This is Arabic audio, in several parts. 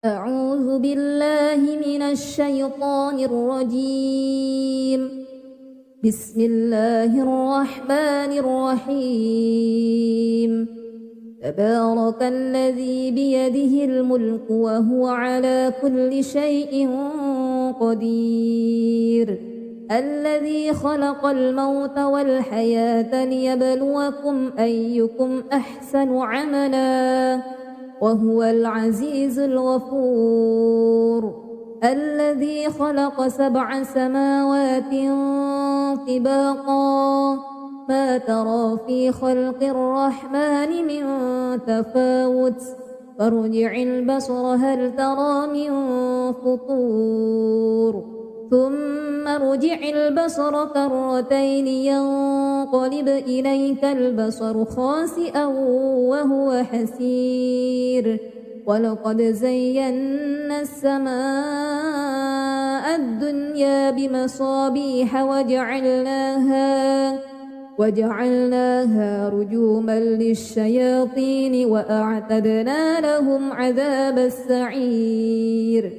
أعوذ بالله من الشيطان الرجيم. بسم الله الرحمن الرحيم. تبارك الذي بيده الملك وهو على كل شيء قدير. الذي خلق الموت والحياة ليبلوكم أيكم أحسن عملا وهو العزيز الغفور. الذي خلق 7 سماوات طباقا ما ترى في خلق الرحمن من تفاوت فارجع البصر هل ترى من فطور ثم ارجع البصر كرتين ينقلب إليك البصر خاسئا وهو حسير. ولقد زينا السماء الدنيا بمصابيح وجعلناها رجوما للشياطين وأعتدنا لهم عذاب السعير.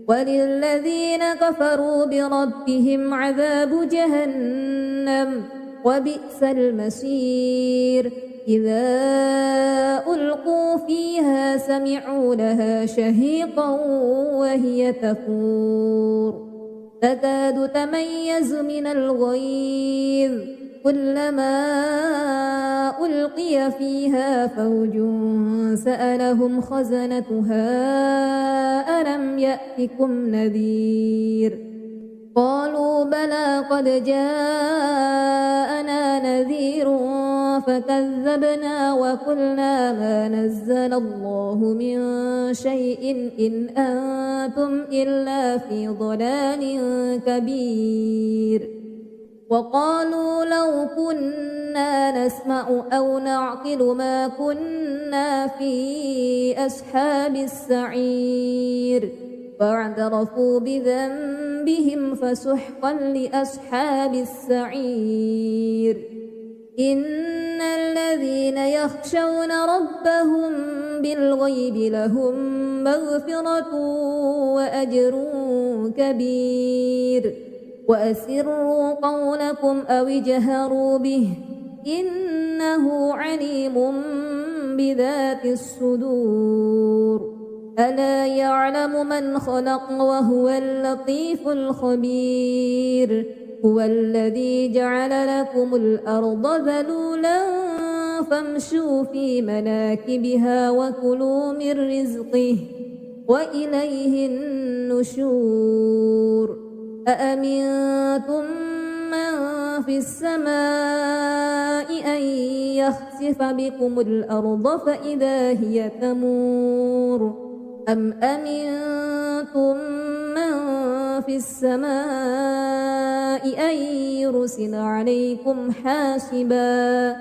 وللذين كفروا بربهم عذاب جهنم وبئس المصير. إذا ألقوا فيها سمعوا لها شهيقا وهي تفور تكاد تميز من الغيظ كلما ألقي فيها فوج سألهم خزنتها ألم يأتكم نذير قالوا بلى قد جاءنا نذير فكذبنا وقلنا ما نزل الله من شيء إن أنتم إلا في ضلال كبير. وقالوا لو كنا نسمع أو نعقل ما كنا في أصحاب السعير فاعترفوا بذنبهم فسحقا لأصحاب السعير. إن الذين يخشون ربهم بالغيب لهم مغفرة وأجر كبير. وأسروا قولكم أو اجهروا به إنه عليم بذات الصدور. ألا يعلم من خلق وهو اللطيف الخبير. هو الذي جعل لكم الأرض ذلولا فامشوا في مناكبها وكلوا من رزقه وإليه النشور. أأمنتم من في السماء أن يخسف بكم الأرض فإذا هي تمور أم أمنتم من في السماء أن يرسل عليكم حاسبا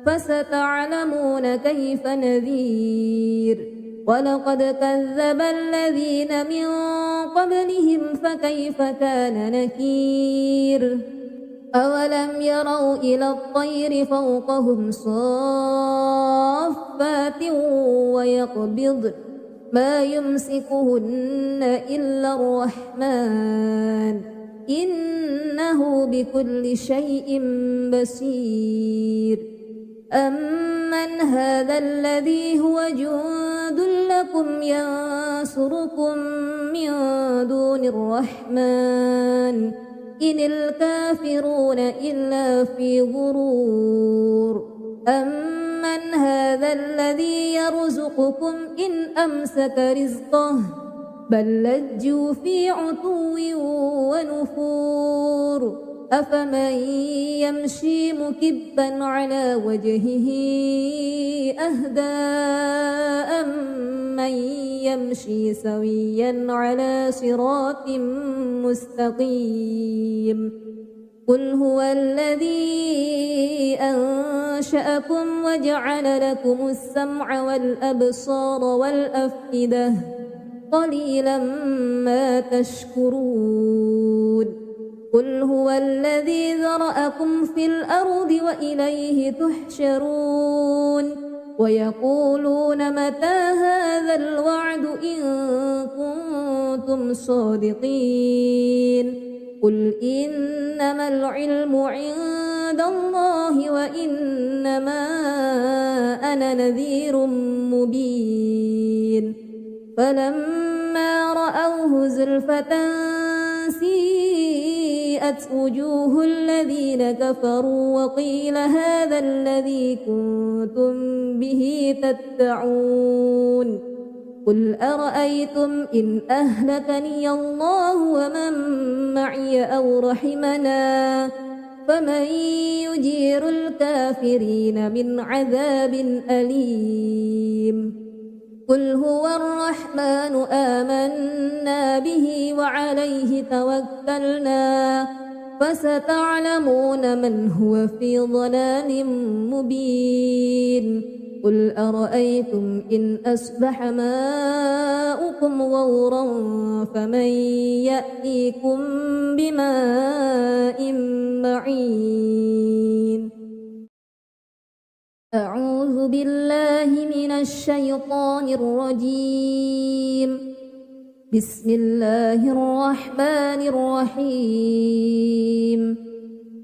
فستعلمون كيف نذير. ولقد كذب الذين من قبلهم فكيف كان نكير. أولم يروا إلى الطير فوقهم صافات ويقبضن ما يمسكهن إلا الرحمن إنه بكل شيء بصير. أمن هذا الذي هو جند لكم ينصركم من دون الرحمن إن الكافرون إلا في غرور. أمن هذا الذي يرزقكم إن أمسك رزقه بل لجوا في عتو ونفور. أفمن يمشي مكبا على وجهه أهدى أمن يمشي سويا على صراط مستقيم. قل هو الذي أنشأكم وجعل لكم السمع والأبصار والأفئدة قليلا ما تشكرون. قل هو الذي ذرأكم في الأرض وإليه تحشرون. ويقولون متى هذا الوعد إن كنتم صادقين قل إنما العلم عند الله وإنما أنا نذير مبين فلما رأوه زلفة سيئت وجوه الذين كفروا وقيل هذا الذي كنتم به تدعون قل أرأيتم إن أهلكني الله ومن معي أو رحمنا فمن يجير الكافرين من عذاب أليم قل هو الرحمن آمنا به وعليه توكلنا فستعلمون من هو في ضلال مبين قل أرأيتم إن أصبح ماؤكم غورا فمن يأتيكم بماء معين أعوذ بالله من الشيطان الرجيم بسم الله الرحمن الرحيم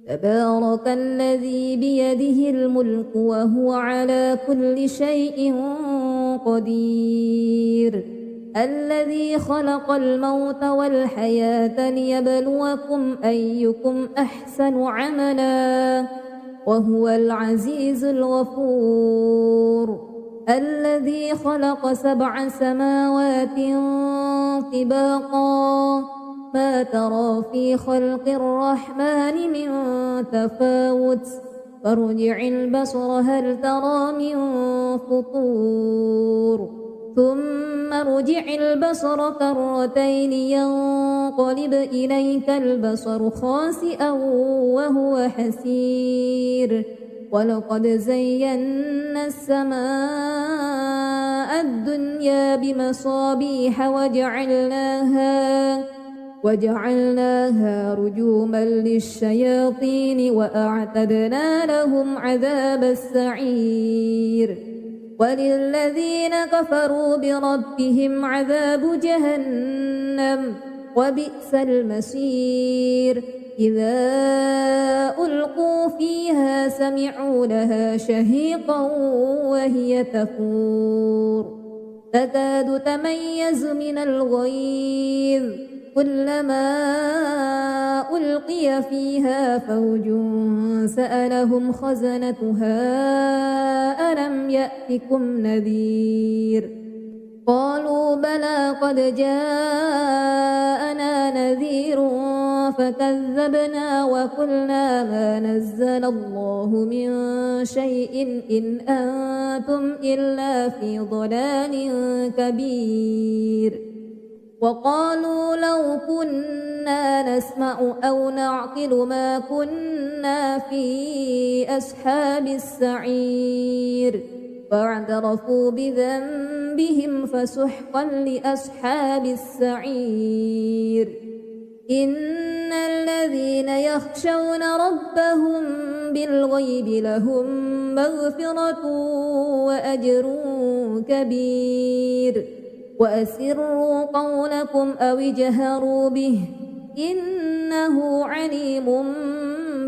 تبارك الذي بيده الملك وهو على كل شيء قدير الذي خلق الموت والحياة ليبلوكم أيكم أحسن عملا وهو العزيز الغفور الذي خلق 7 سماوات طباقا ما ترى في خلق الرحمن من تفاوت فارجع البصر هل ترى من فطور ثم ارجع البصر كرتين ينقلب إليك البصر خاسئا وهو حسير ولقد زينا السماء الدنيا بمصابيح وجعلناها رجوما للشياطين وأعتدنا لهم عذاب السعير وللذين كفروا بربهم عذاب جهنم وبئس المصير إذا ألقوا فيها سمعوا لها شهيقا وهي تفور تكاد تميز من الغيظ كلما ألقي فيها فوج سألهم خزنتها ألم يأتكم نذير قالوا بلى قد جاءنا نذير فكذبنا وقلنا ما نزل الله من شيء إن أنتم إلا في ضلال كبير وقالوا لو كنا نسمع أو نعقل ما كنا في أصحاب السعير فاعترفوا بذنبهم فسحقا لأصحاب السعير إن الذين يخشون ربهم بالغيب لهم مغفرة وأجر كبير وأسروا قولكم أو اجهروا به إنه عليم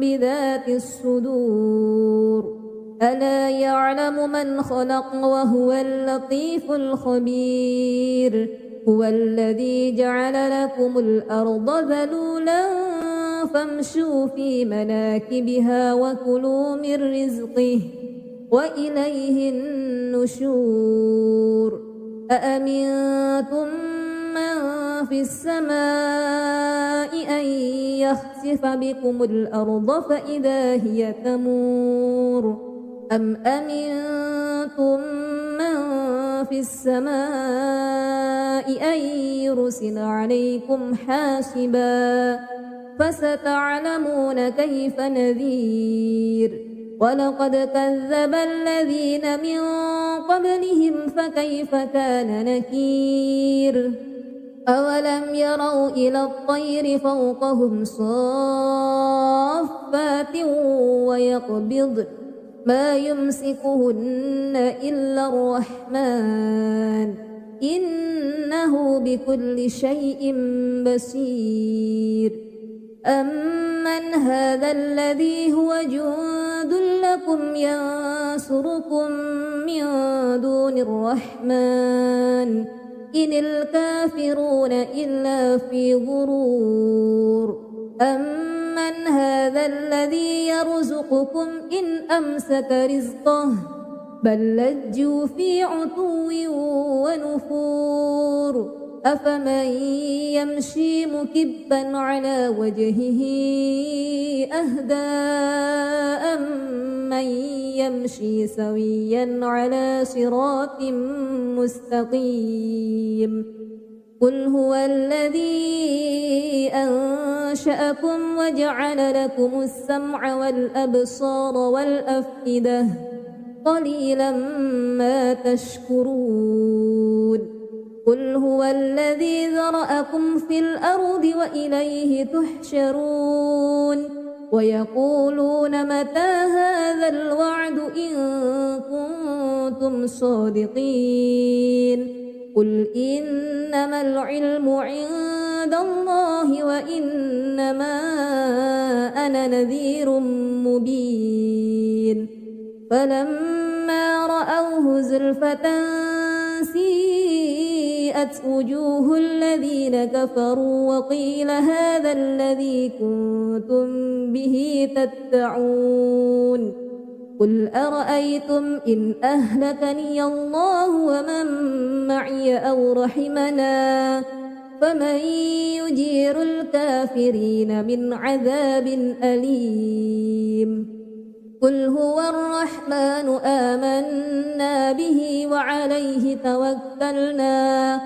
بذات الصدور ألا يعلم من خلق وهو اللطيف الخبير هو الذي جعل لكم الأرض ذلولا فامشوا في مناكبها وكلوا من رزقه وإليه النشور أأمنتم من في السماء أن يخسف بكم الأرض فإذا هي تمور أم أمنتم من في السماء أن يرسل عليكم حاسبا فستعلمون كيف نذير ولقد كذب الذين من قبلهم فكيف كان نكير أولم يروا إلى الطير فوقهم صافات ما يمسكهن إلا الرحمن إنه بكل شيء بصير أمن هذا الذي هو جند لكم ينصركم من دون الرحمن إن الكافرون إلا في غرور أمن هذا الذي يرزقكم إن أمسك رزقه بل لجوا في عتو ونفور أفمن يمشي مكبا على وجهه أهدى أمن يمشي سويا على صراط مستقيم قل هو الذي أنشأكم وجعل لكم السمع والأبصار والأفئدة قليلا ما تشكرون قل هو الذي ذرأكم في الأرض وإليه تحشرون ويقولون متى هذا الوعد إن كنتم صادقين قل إنما العلم عند الله وإنما أنا نذير مبين فلما رأوه زلفة سيئت وجوه الذين كفروا وقيل هذا الذي كنتم به تدعون قل أرأيتم إن أهلكني الله ومن معي أو رحمنا فمن يجير الكافرين من عذاب أليم قل هو الرحمن آمنا به وعليه توكلنا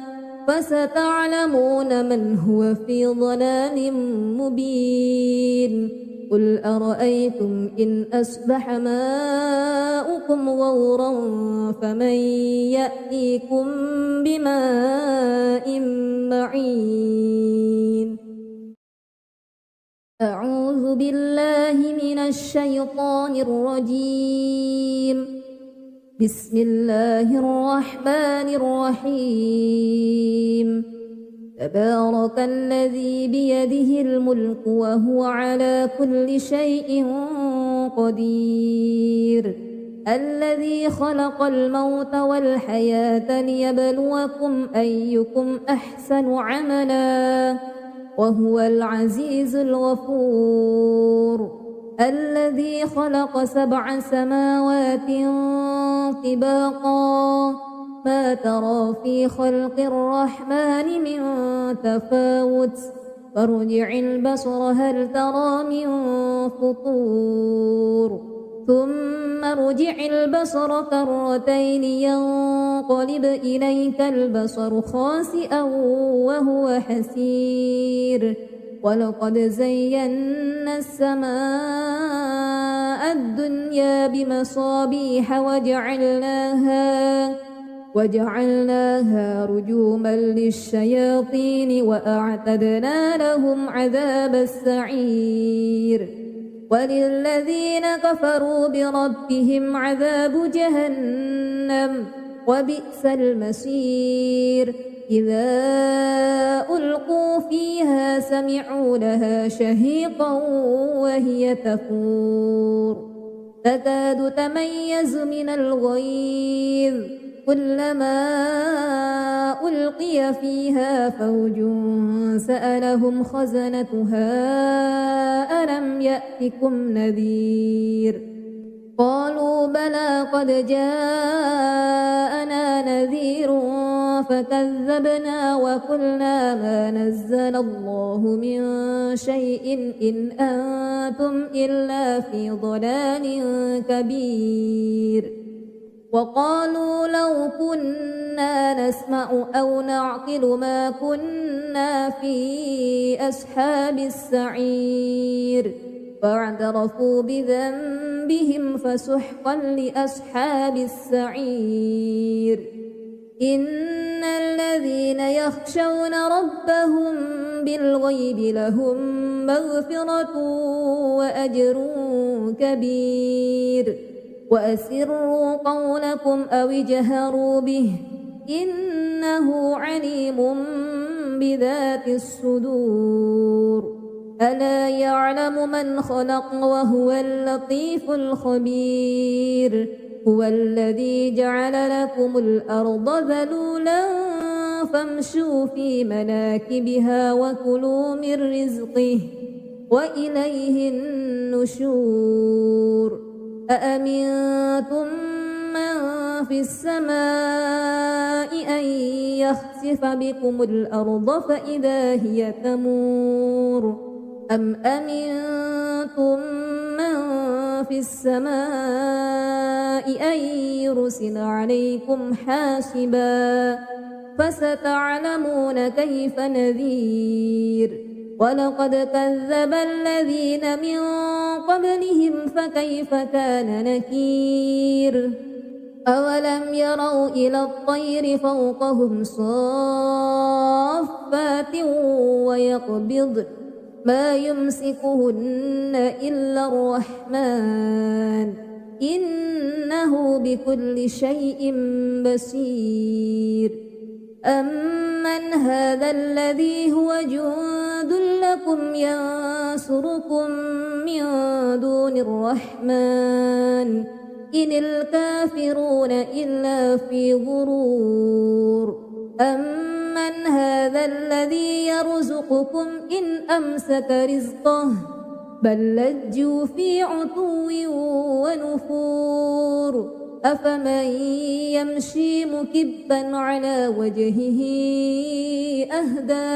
فستعلمون من هو في ضلال مبين قل أرأيتم إن أصبح ماؤكم غورا فمن يأتيكم بماء معين أعوذ بالله من الشيطان الرجيم بسم الله الرحمن الرحيم تبارك الذي بيده الملك وهو على كل شيء قدير الذي خلق الموت والحياة ليبلوكم أيكم أحسن عملا وهو العزيز الغفور الذي خلق 7 سماوات طباقا ما ترى في خلق الرحمن من تفاوت فارجع البصر هل ترى من فطور ثم ارجع البصر كرتين ينقلب إليك البصر خاسئا وهو حسير ولقد زينا السماء الدنيا بمصابيح وجعلناها رجوما للشياطين وأعتدنا لهم عذاب السعير وللذين كفروا بربهم عذاب جهنم وبئس المصير إذا ألقوا فيها سمعوا لها شهيقا وهي تفور تكاد تميز من الغيظ كلما ألقي فيها فوج سألهم خزنتها ألم يأتكم نذير قالوا بلى قد جاءنا نذير فكذبنا وقلنا ما نزل الله من شيء إن أنتم إلا في ضلال كبير وقالوا لو كنا نسمع أو نعقل ما كنا في أصحاب السعير فاعترفوا بذنبهم فسحقا لأصحاب السعير إن الذين يخشون ربهم بالغيب لهم مغفرة وأجر كبير وأسروا قولكم أو اجهروا به إنه عليم بذات الصدور ألا يعلم من خلق وهو اللطيف الخبير هو الذي جعل لكم الأرض ذلولا فامشوا في مناكبها وكلوا من رزقه وإليه النشور أأمنتم من في السماء أن يخسف بكم الأرض فإذا هي تمور أم أمنتم من في السماء أن يرسل عليكم حاسبا فستعلمون كيف نذير ولقد كذب الذين من قبلهم فكيف كان نكير أولم يروا إلى الطير فوقهم صافات ويقبضن ما يمسكهن إلا الرحمن إنه بكل شيء بصير أمن هذا الذي هو جند لكم ينصركم من دون الرحمن إن الكافرون إلا في غرور أمن هذا الذي يرزقكم إن أمسك رزقه بل لجوا في عتو ونفور أفمن يمشي مكبا على وجهه أهدى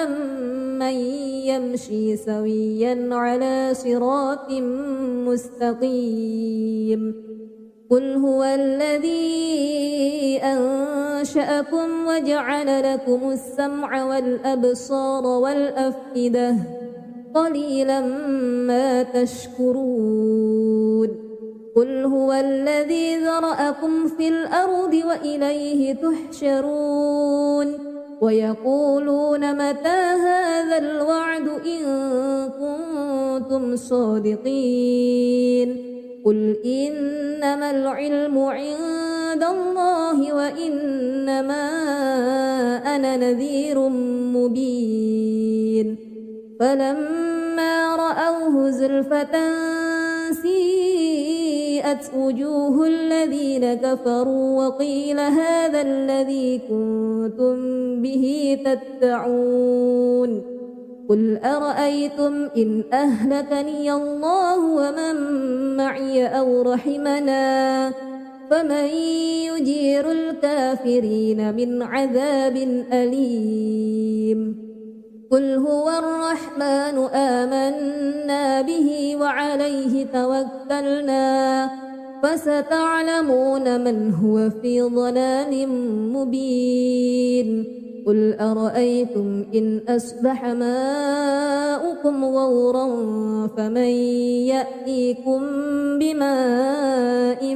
أمن يمشي سويا على صراط مستقيم قل هو الذي أنشأكم وجعل لكم السمع والأبصار والأفئدة قليلا ما تشكرون قل هو الذي ذرأكم في الأرض وإليه تحشرون ويقولون متى هذا الوعد إن كنتم صادقين قل إنما العلم عند الله وإنما أنا نذير مبين فلما رأوه زلفة سيئت وجوه الذين كفروا وقيل هذا الذي كنتم به تدعون قل أرأيتم إن أهلكني الله ومن معي أو رحمنا فمن يجير الكافرين من عذاب أليم قل هو الرحمن آمنا به وعليه توكلنا فستعلمون من هو في ضلال مبين قل أرأيتم إن أصبح ماؤكم غورا فمن يأتيكم بماء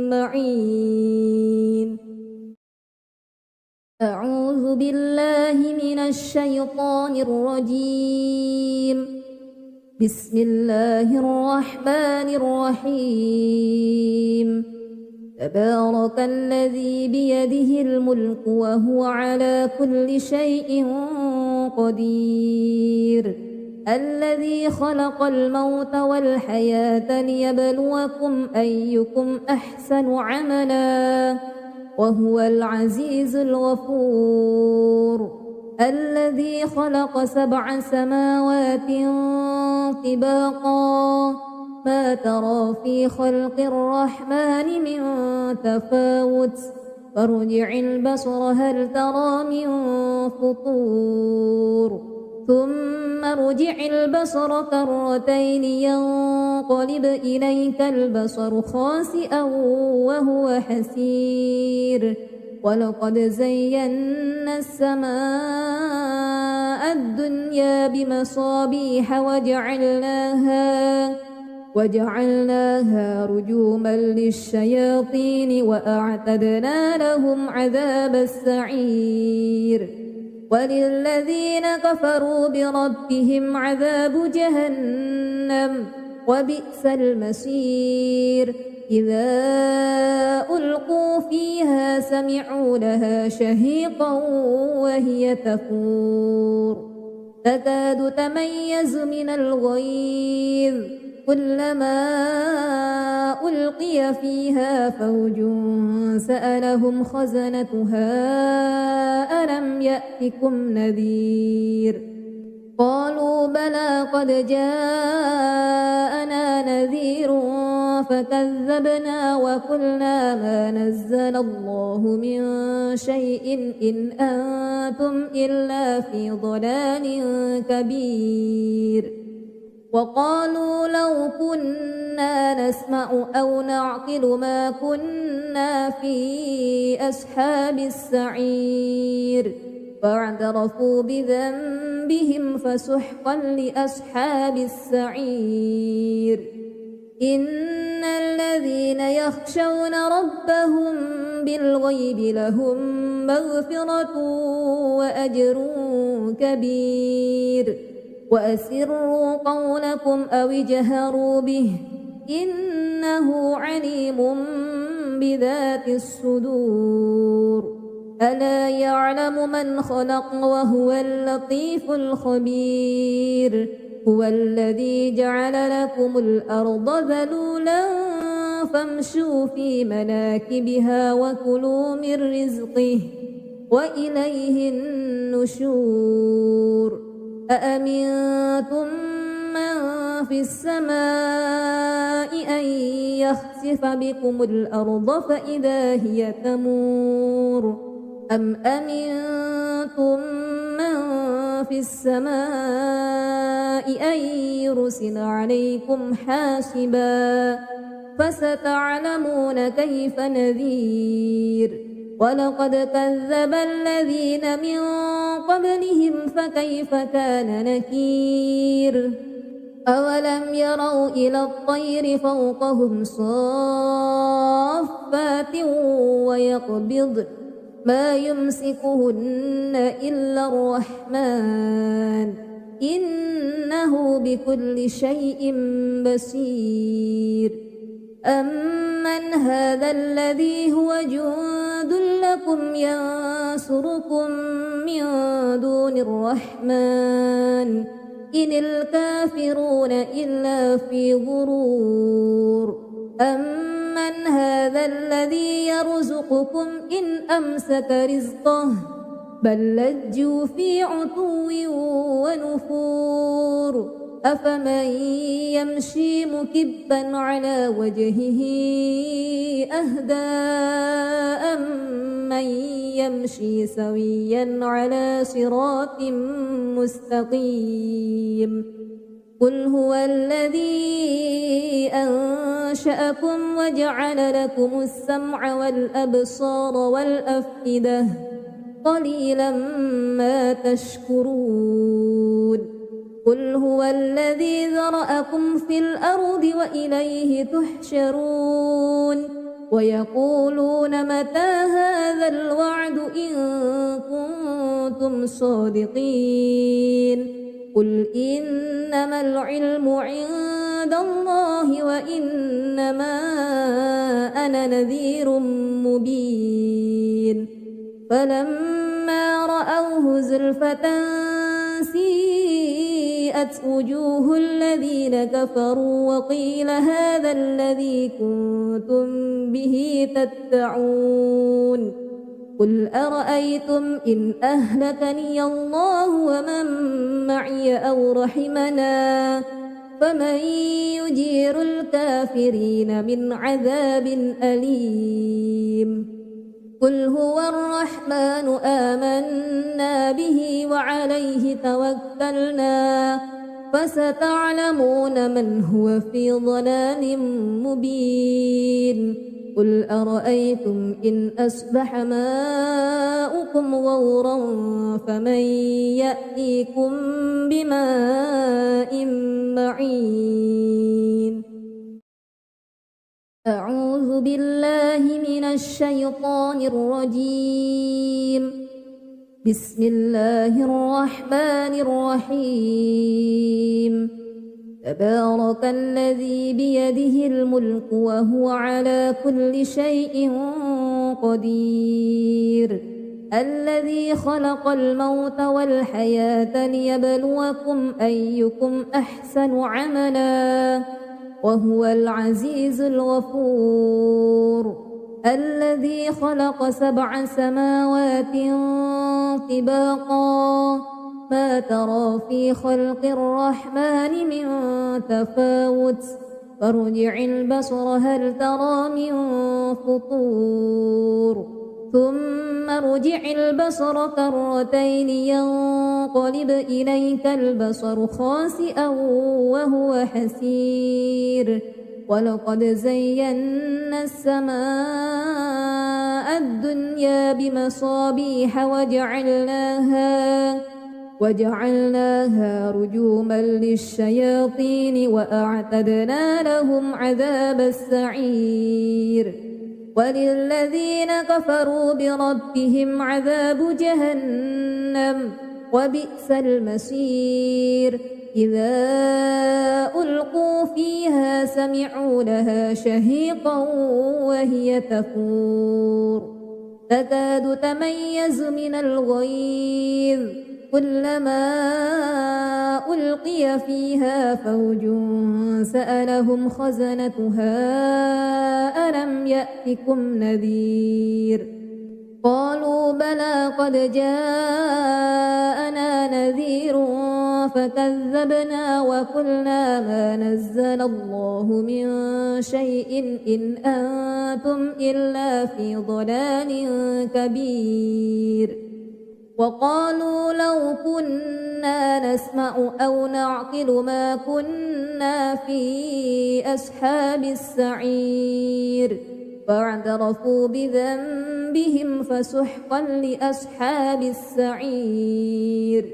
معين أعوذ بالله من الشيطان الرجيم بسم الله الرحمن الرحيم تبارك الذي بيده الملك وهو على كل شيء قدير الذي خلق الموت والحياة ليبلوكم أيكم أحسن عملا وهو العزيز الغفور الذي خلق 7 سماوات طباقا ما ترى في خلق الرحمن من تفاوت فارجع البصر هل ترى من فطور ثم ارجع البصر كرتين ينقلب إليك البصر خاسئا وهو حسير ولقد زينا السماء الدنيا بمصابيح وجعلناها رجوما للشياطين وأعتدنا لهم عذاب السعير وللذين كفروا بربهم عذاب جهنم وبئس المصير إذا ألقوا فيها سمعوا لها شهيقا وهي تفور تكاد تميز من الغيظ كلما ألقي فيها فوج سألهم خزنتها ألم يأتكم نذير قالوا بلى قد جاءنا نذير فكذبنا وقلنا ما نزل الله من شيء إن أنتم إلا في ضلال كبير وقالوا لو كنا نسمع أو نعقل ما كنا في أصحاب السعير فاعترفوا بذنبهم فسحقا لأصحاب السعير إن الذين يخشون ربهم بالغيب لهم مغفرة وأجر كبير وأسروا قولكم أو اجهروا به إنه عليم بذات الصدور ألا يعلم من خلق وهو اللطيف الخبير هو الذي جعل لكم الأرض ذلولا فامشوا في مناكبها وكلوا من رزقه وإليه النشور أأمنتم من في السماء أن يخسف بكم الأرض فإذا هي تمور أم أمنتم من في السماء أن يرسل عليكم حاسبا فستعلمون كيف نذير ولقد كذب الذين من قبلهم فكيف كان نكير أولم يروا إلى الطير فوقهم صافات ويقبض ما يمسكهن إلا الرحمن إنه بكل شيء بصير أمن هذا الذي هو جند لكم ينصركم من دون الرحمن إن الكافرون إلا في غرور أمن هذا الذي يرزقكم إن أمسك رزقه بل لجوا في عتو ونفور أفمن يمشي مكبا على وجهه أهدى أمن يمشي سويا على صراط مستقيم قل هو الذي أنشأكم وجعل لكم السمع والأبصار والأفئدة قليلا ما تشكرون قل هو الذي ذرأكم في الأرض وإليه تحشرون ويقولون متى هذا الوعد إن كنتم صادقين قل إنما العلم عند الله وإنما أنا نذير مبين فلما رأوه زلفة سيئت وجوه الذين كفروا وقيل هذا الذي كنتم به تدعون قل أرأيتم إن أهلكني الله ومن معي أو رحمنا فمن يجير الكافرين من عذاب أليم قل هو الرحمن آمنا به وعليه توكلنا فستعلمون من هو في ضلال مبين قل أرأيتم إن أصبح ماؤكم غورا فمن يأتيكم بماء معين أعوذ بالله من الشيطان الرجيم بسم الله الرحمن الرحيم تبارك الذي بيده الملك وهو على كل شيء قدير الذي خلق الموت والحياة ليبلوكم أيكم أحسن عملا وهو العزيز الغفور الذي خلق 7 سماوات طباقا ما ترى في خلق الرحمن من تفاوت فارجع البصر هل ترى من فطور ثم ارجع البصر كرتين ينقلب إليك البصر خاسئا وهو حسير ولقد زينا السماء الدنيا بمصابيح وجعلناها رجوما للشياطين وأعتدنا لهم عذاب السعير وللذين كفروا بربهم عذاب جهنم وبئس المصير إذا ألقوا فيها سمعوا لها شهيقا وهي تفور تكاد تميز من الغيظ كلما ألقي فيها فوج سألهم خزنتها ألم يأتكم نذير قالوا بلى قد جاءنا نذير فكذبنا وقلنا ما نزل الله من شيء إن أنتم إلا في ضلال كبير وقالوا لو كنا نسمع أو نعقل ما كنا في أصحاب السعير فاعترفوا بذنبهم فسحقا لأصحاب السعير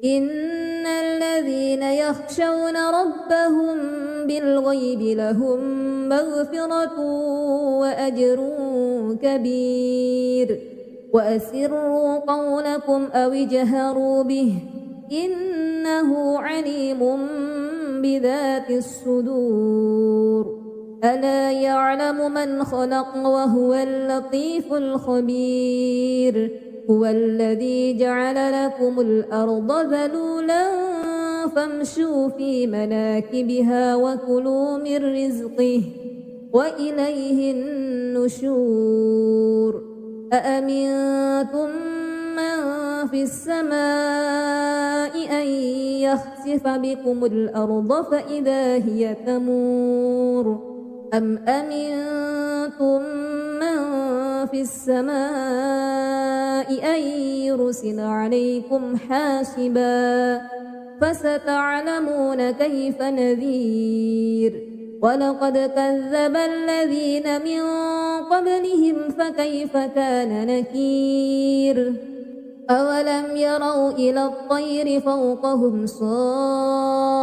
إن الذين يخشون ربهم بالغيب لهم مغفرة وأجر كبير وأسروا قولكم أو اجهروا به إنه عليم بذات الصدور ألا يعلم من خلق وهو اللطيف الخبير هو الذي جعل لكم الأرض ذلولا فامشوا في مناكبها وكلوا من رزقه وإليه النشور أأمنتم من في السماء أن يخسف بكم الأرض فإذا هي تمور أم أمنتم من في السماء أن يرسل عليكم حاسبا فستعلمون كيف نذير ولقد كذب الذين من قبلهم فكيف كان نكير أولم يروا إلى الطير فوقهم صافات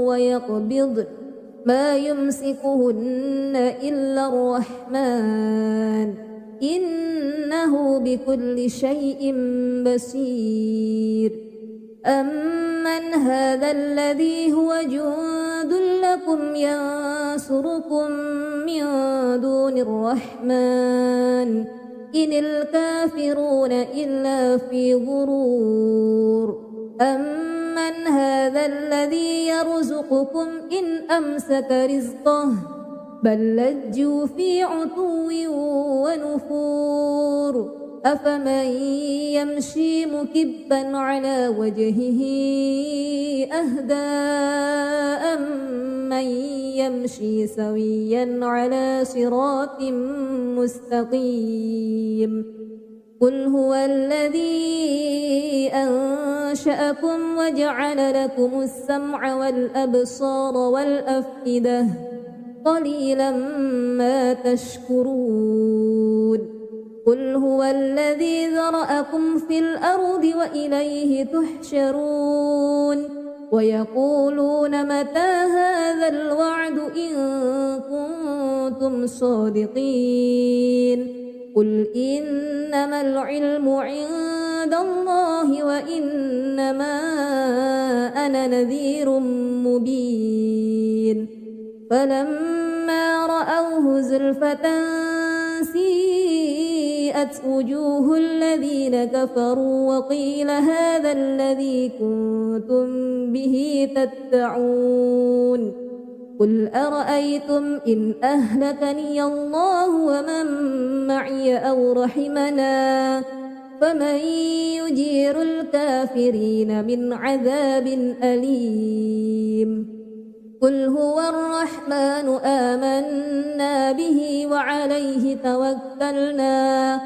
ويقبضن ما يمسكهن إلا الرحمن إنه بكل شيء بصير أمن هذا الذي هو جند لكم ينصركم من دون الرحمن إن الكافرون إلا في غرور أمن هذا الذي يرزقكم إن أمسك رزقه بل لجوا في عتو ونفور أفمن يمشي مكبا على وجهه أهدى أمن يمشي سويا على صراط مستقيم قل هو الذي أنشأكم وجعل لكم السمع والأبصار والأفئدة قليلا ما تشكرون قل هو الذي ذرأكم في الأرض وإليه تحشرون ويقولون متى هذا الوعد إن كنتم صادقين قل إنما العلم عند عند الله وإنما أنا نذير مبين فلما رأوه زلفة سيئت وجوه الذين كفروا وقيل هذا الذي كنتم به تدعون قل أرأيتم إن أهلكني الله ومن معي أو رحمنا فمن يجير الكافرين من عذاب أليم قل هو الرحمن آمنا به وعليه توكلنا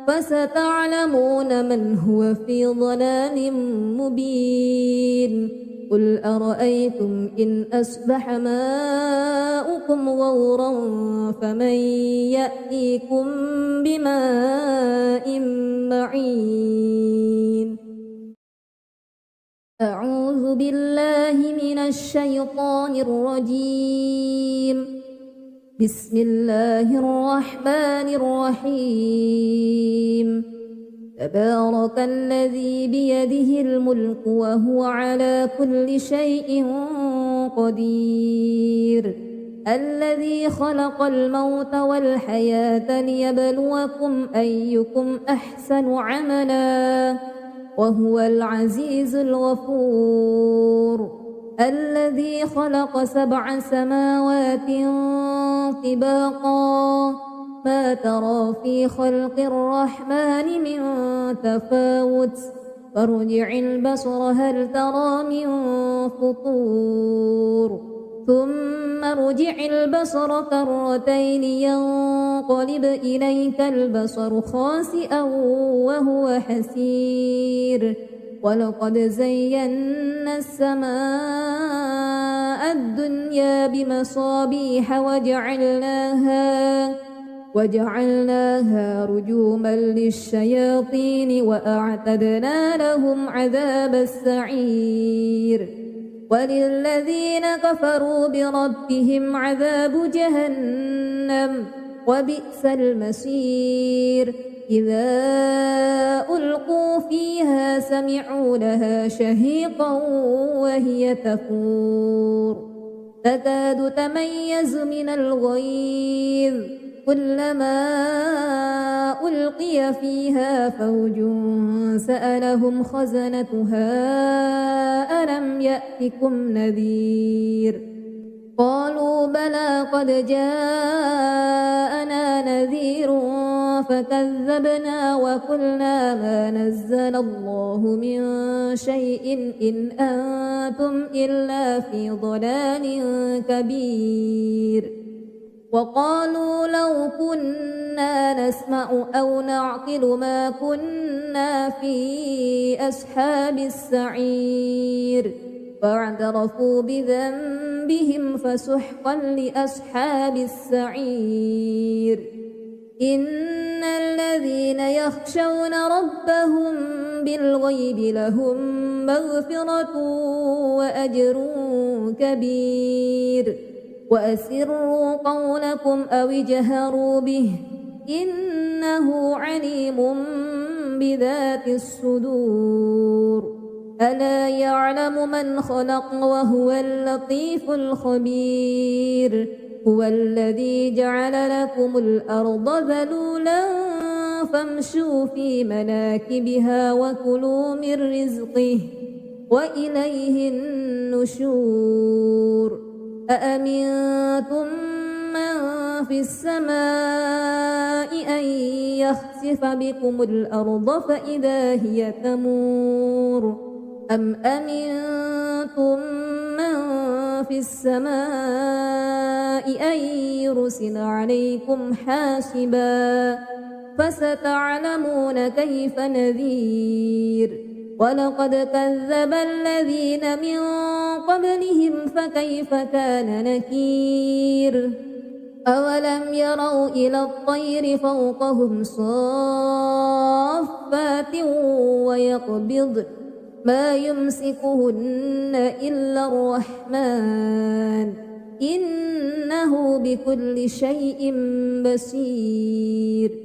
فستعلمون من هو في ضلال مبين قل أرأيتم إن أصبح ماؤكم غورا فمن يأتيكم بماء معين أعوذ بالله من الشيطان الرجيم بسم الله الرحمن الرحيم تبارك الذي بيده الملك وهو على كل شيء قدير الذي خلق الموت والحياة ليبلوكم أيكم أحسن عملا وهو العزيز الغفور الذي خلق 7 سماوات طباقا ما ترى في خلق الرحمن من تفاوت فارجع البصر هل ترى من فطور ثم ارجع البصر كرتين ينقلب إليك البصر خاسئا وهو حسير ولقد زينا السماء الدنيا بمصابيح وجعلناها رجوما للشياطين وأعتدنا لهم عذاب السعير وللذين كفروا بربهم عذاب جهنم وبئس المصير إذا ألقوا فيها سمعوا لها شهيقا وهي تفور تكاد تميز من الغيظ كلما ألقي فيها فوج سألهم خزنتها ألم يأتكم نذير قالوا بلى قد جاءنا نذير فكذبنا وقلنا ما نزل الله من شيء إن أنتم إلا في ضلال كبير وقالوا لو كنا نسمع أو نعقل ما كنا في أصحاب السعير فاعترفوا بذنبهم فسحقا لأصحاب السعير إن الذين يخشون ربهم بالغيب لهم مغفرة وأجر كبير وأسروا قولكم أو اجهروا به إنه عليم بذات الصدور ألا يعلم من خلق وهو اللطيف الخبير هو الذي جعل لكم الأرض ذلولا فامشوا في مناكبها وكلوا من رزقه وإليه النشور أأمنتم من في السماء أن يخسف بكم الأرض فإذا هي تمور أم أمنتم من في السماء أن يرسل عليكم حاسبا فستعلمون كيف نذير ولقد كذب الذين من قبلهم فكيف كان نكير أولم يروا إلى الطير فوقهم صافات ويقبض ما يمسكهن إلا الرحمن إنه بكل شيء بصير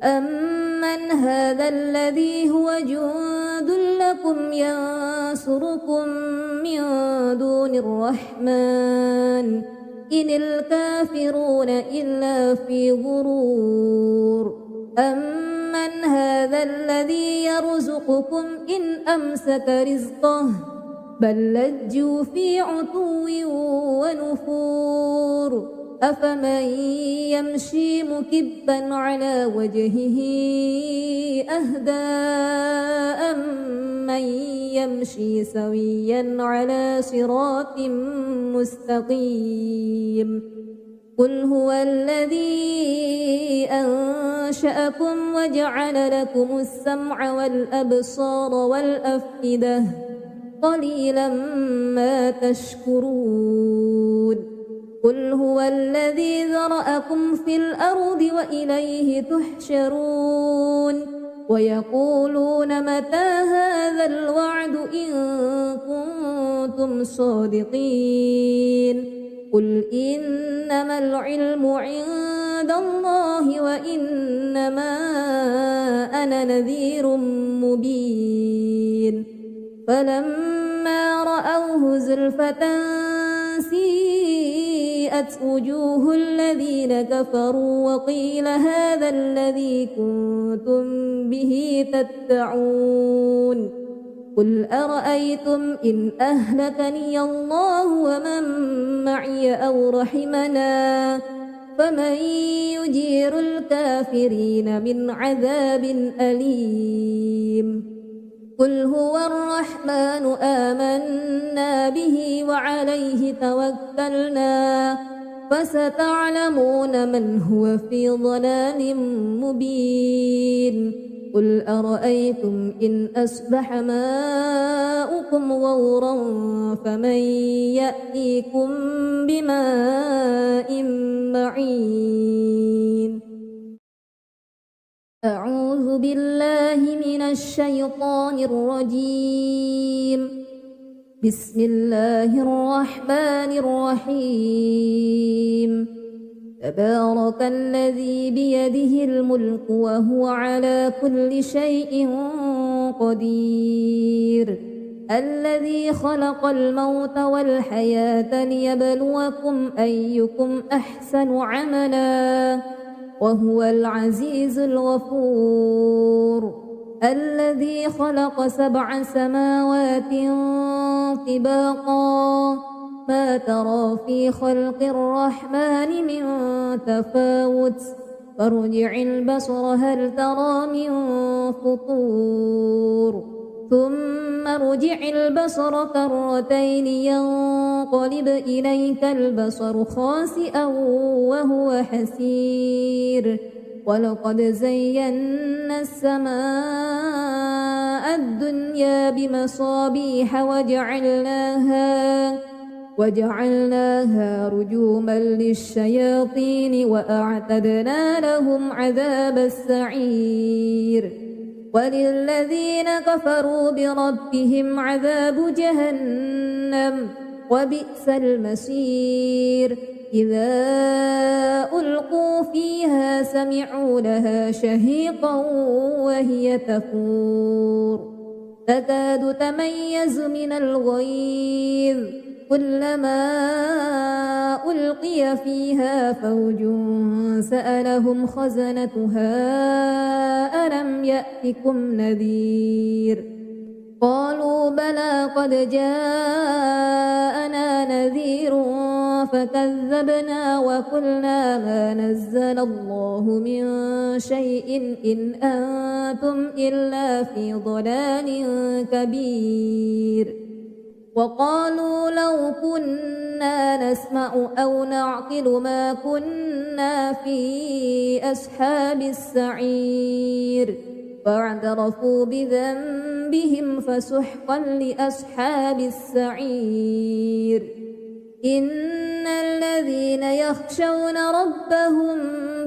أمن هذا الذي هو جند لكم ينصركم من دون الرحمن إن الكافرون إلا في غرور أمن هذا الذي يرزقكم إن أمسك رزقه بل لجوا في عتو ونفور أفمن يمشي مكبا على وجهه أهدى أمن يمشي سويا على صراط مستقيم قل هو الذي أنشأكم وجعل لكم السمع والأبصار والأفئدة قليلا ما تشكرون قل هو الذي ذرأكم في الأرض وإليه تحشرون ويقولون متى هذا الوعد إن كنتم صادقين قل إنما العلم عند الله وإنما أنا نذير مبين فلما رأوه زلفة سيئت وجوه الذين كفروا وقيل هذا الذي كنتم به تدعون قل أرأيتم إن أهلكني الله ومن معي أو رحمنا فمن يجير الكافرين من عذاب أليم قل هو الرحمن آمنا به وعليه توكلنا فستعلمون من هو في ضلال مبين قل أرأيتم إن أصبح ماؤكم غورا فمن يأتيكم بماء معين أعوذ بالله من الشيطان الرجيم بسم الله الرحمن الرحيم تبارك الذي بيده الملك وهو على كل شيء قدير الذي خلق الموت والحياة ليبلوكم أيكم أحسن عملا وهو العزيز الغفور الذي خلق 7 سماوات طباقا ما ترى في خلق الرحمن من تفاوت فارجع البصر هل ترى من فطور ثم ارجع البصر كرتين ينقلب إليك البصر خاسئا وهو حسير ولقد زينا السماء الدنيا بمصابيح وجعلناها رجوما للشياطين وأعتدنا لهم عذاب السعير وللذين كفروا بربهم عذاب جهنم وبئس المصير إذا ألقوا فيها سمعوا لها شهيقا وهي تفور تكاد تميز من الغيظ كلما ألقي فيها فوج سألهم خزنتها ألم يأتكم نذير قالوا بلى قد جاءنا نذير فكذبنا وقلنا ما نزل الله من شيء إن أنتم إلا في ضلال كبير وقالوا لو كنا نسمع أو نعقل ما كنا في أصحاب السعير فاعترفوا بذنبهم فسحقا لأصحاب السعير إن الذين يخشون ربهم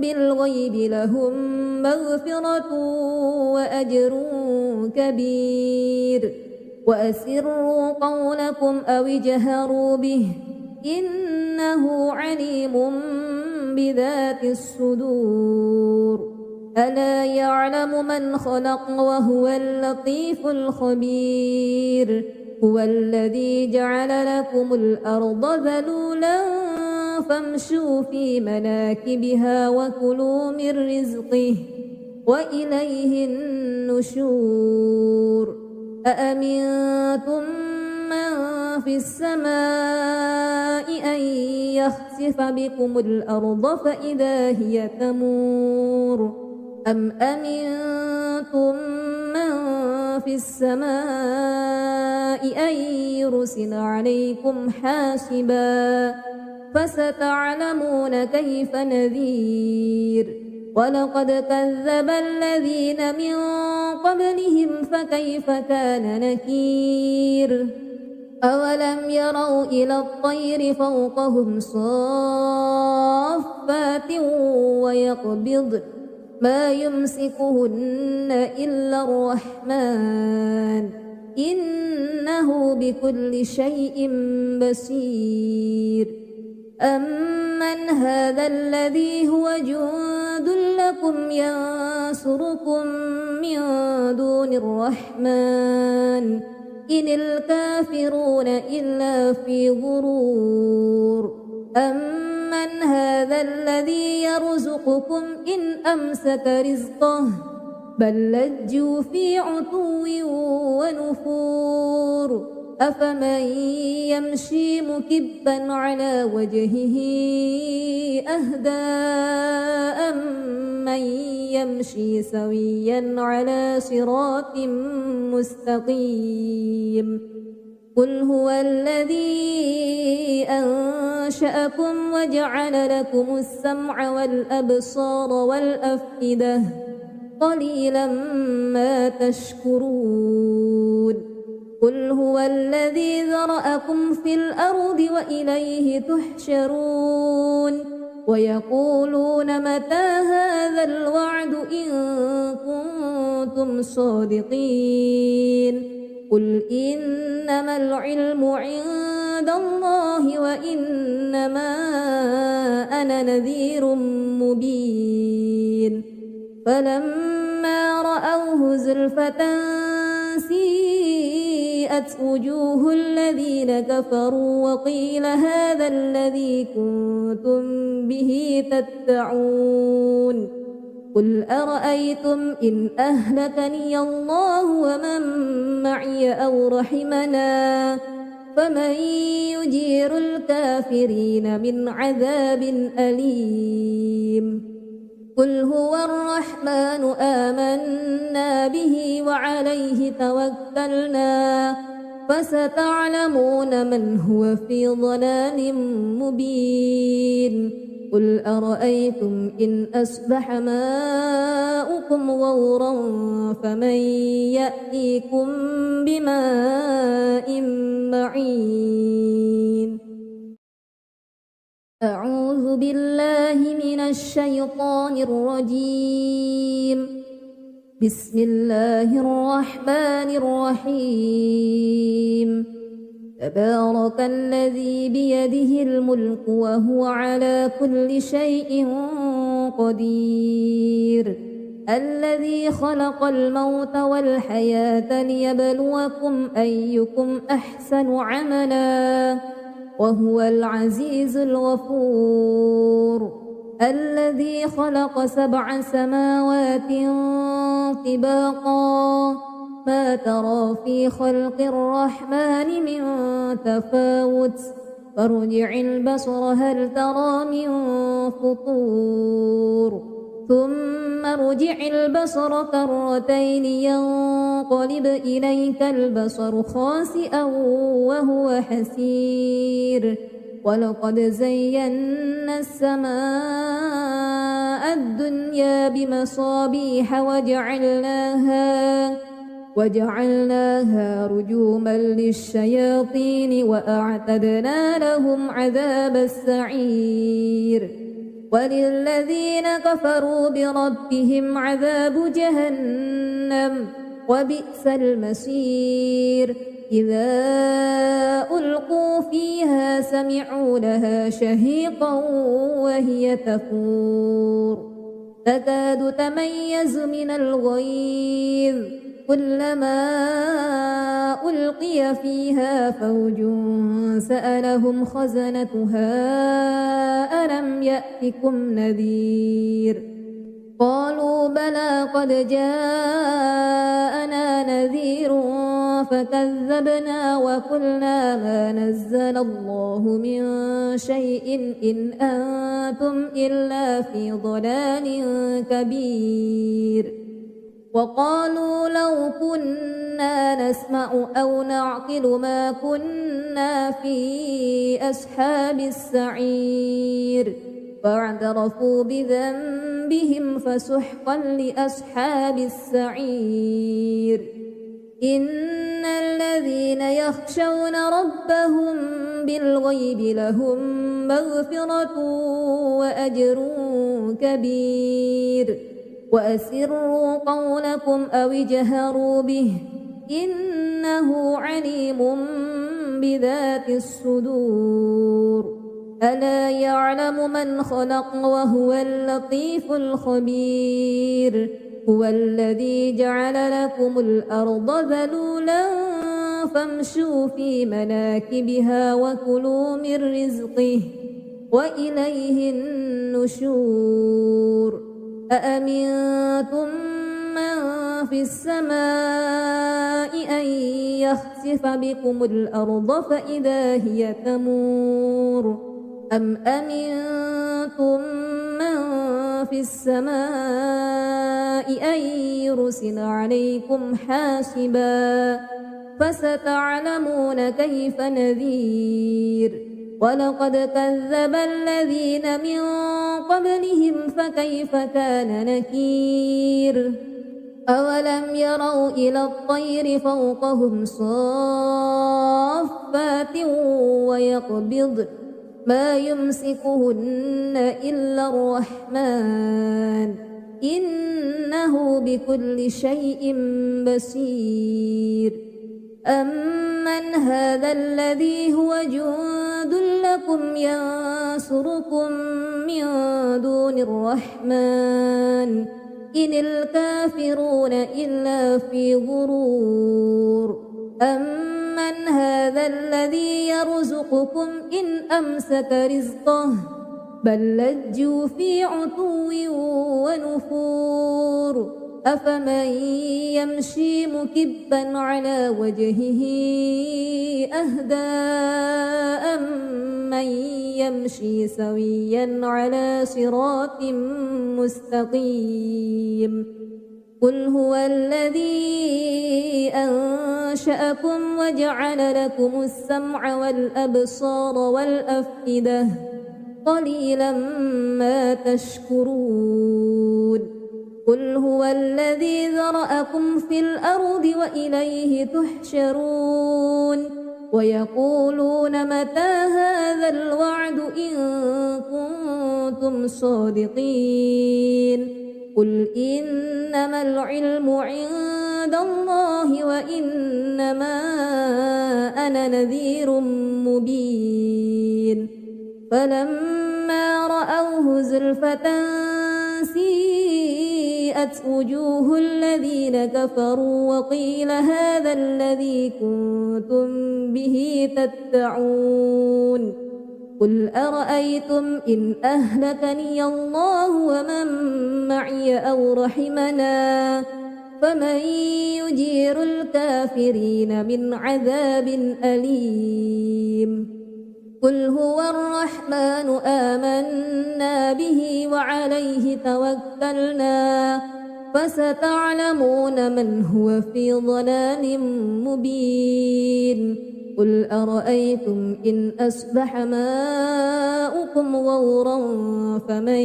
بالغيب لهم مغفرة وأجر كبير وأسروا قولكم أو اجهروا به إنه عليم بذات الصدور ألا يعلم من خلق وهو اللطيف الخبير هو الذي جعل لكم الأرض ذلولا فامشوا في مناكبها وكلوا من رزقه وإليه النشور أأمنتم من في السماء أن يخسف بكم الأرض فإذا هي تمور أم أمنتم من في السماء أن يرسل عليكم حاسبا فستعلمون كيف نذير ولقد كذب الذين من قبلهم فكيف كان نكير أولم يروا إلى الطير فوقهم صافات ويقبضن ما يمسكهن إلا الرحمن إنه بكل شيء بصير أمن هذا الذي هو جند لكم ينصركم من دون الرحمن إن الكافرون إلا في غرور أمن هذا الذي يرزقكم إن أمسك رزقه بل لجوا في عتو ونفور أفمن يمشي مكبا على وجهه أهدى أمن يمشي سويا على صراط مستقيم قل هو الذي أنشأكم وجعل لكم السمع والأبصار والأفئدة قليلا ما تشكرون قل هو الذي ذرأكم في الأرض وإليه تحشرون ويقولون متى هذا الوعد إن كنتم صادقين قل إنما العلم عند الله وإنما أنا نذير مبين فلما رأوه زلفة سيئت وجوه الذين كفروا وقيل هذا الذي كنتم به تدعون قل أرأيتم إن أهلكني الله ومن معي أو رحمنا فمن يجير الكافرين من عذاب أليم قل هو الرحمن آمنا به وعليه توكلنا فستعلمون من هو في ضلال مبين قل أرأيتم إن أصبح ماؤكم غورا فمن يأتيكم بماء معين أعوذ بالله من الشيطان الرجيم بسم الله الرحمن الرحيم تبارك الذي بيده الملك وهو على كل شيء قدير الذي خلق الموت والحياة ليبلوكم أيكم أحسن عملا وهو العزيز الغفور الذي خلق 7 سماوات طباقا ما ترى في خلق الرحمن من تفاوت فارجع البصر هل ترى من فطور ثم ارجع البصر كرتين ينقلب إليك البصر خاسئا وهو حسير ولقد زينا السماء الدنيا بمصابيح وجعلناها رجوما للشياطين وأعتدنا لهم عذاب السعير وللذين كفروا بربهم عذاب جهنم وبئس المصير إذا ألقوا فيها سمعوا لها شهيقا وهي تفور تكاد تميز من الغيظ كلما ألقي فيها فوج سألهم خزنتها ألم يأتكم نذير قالوا بلى قد جاءنا نذير فكذبنا وقلنا ما نزل الله من شيء إن أنتم إلا في ضلال كبير وقالوا لو كنا نسمع أو نعقل ما كنا في أصحاب السعير فاعترفوا بذنبهم فسحقا لأصحاب السعير إن الذين يخشون ربهم بالغيب لهم مغفرة وأجر كبير وأسروا قولكم أو اجهروا به إنه عليم بذات الصدور ألا يعلم من خلق وهو اللطيف الخبير هو الذي جعل لكم الأرض ذلولا فامشوا في مناكبها وكلوا من رزقه وإليه النشور أأمنتم من في السماء أن يخسف بكم الأرض فإذا هي تمور أم أمنتم من في السماء أن يرسل عليكم حاسبا فستعلمون كيف نذير ولقد كذب الذين من قبلهم فكيف كان نكير أولم يروا إلى الطير فوقهم صافات ويقبض ما يمسكهن إلا الرحمن إنه بكل شيء بصير أمن هذا الذي هو جند لكم ينصركم من دون الرحمن إن الكافرون إلا في غرور أمن هذا الذي يرزقكم إن أمسك رزقه بل لجوا في عتو ونفور أفمن يمشي مكبا على وجهه أهدى أمن يمشي سويا على صراط مستقيم قل هو الذي أنشأكم وجعل لكم السمع والأبصار والأفئدة قليلا ما تشكرون قل هو الذي ذرأكم في الأرض وإليه تحشرون ويقولون متى هذا الوعد إن كنتم صادقين قل إنما العلم عند الله وإنما أنا نذير مبين فلما رأوه زلفة سيئت وجوه الذين كفروا وقيل هذا الذي كنتم به تدعون قل أرأيتم إن أهلكني الله ومن معي أو رحمنا فمن يجير الكافرين من عذاب أليم قل هو الرحمن آمنا به وعليه توكلنا فستعلمون من هو في ضلال مبين قل أرأيتم إن أصبح ماؤكم غورا فمن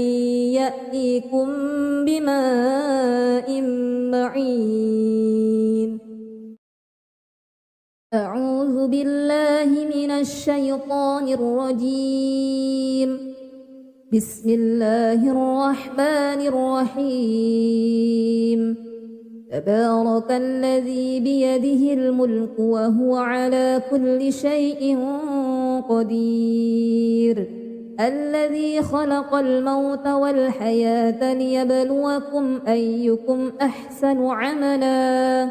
يأتيكم بماء معين أعوذ بالله من الشيطان الرجيم بسم الله الرحمن الرحيم تبارك الذي بيده الملك وهو على كل شيء قدير الذي خلق الموت والحياة ليبلوكم أيكم أحسن عملا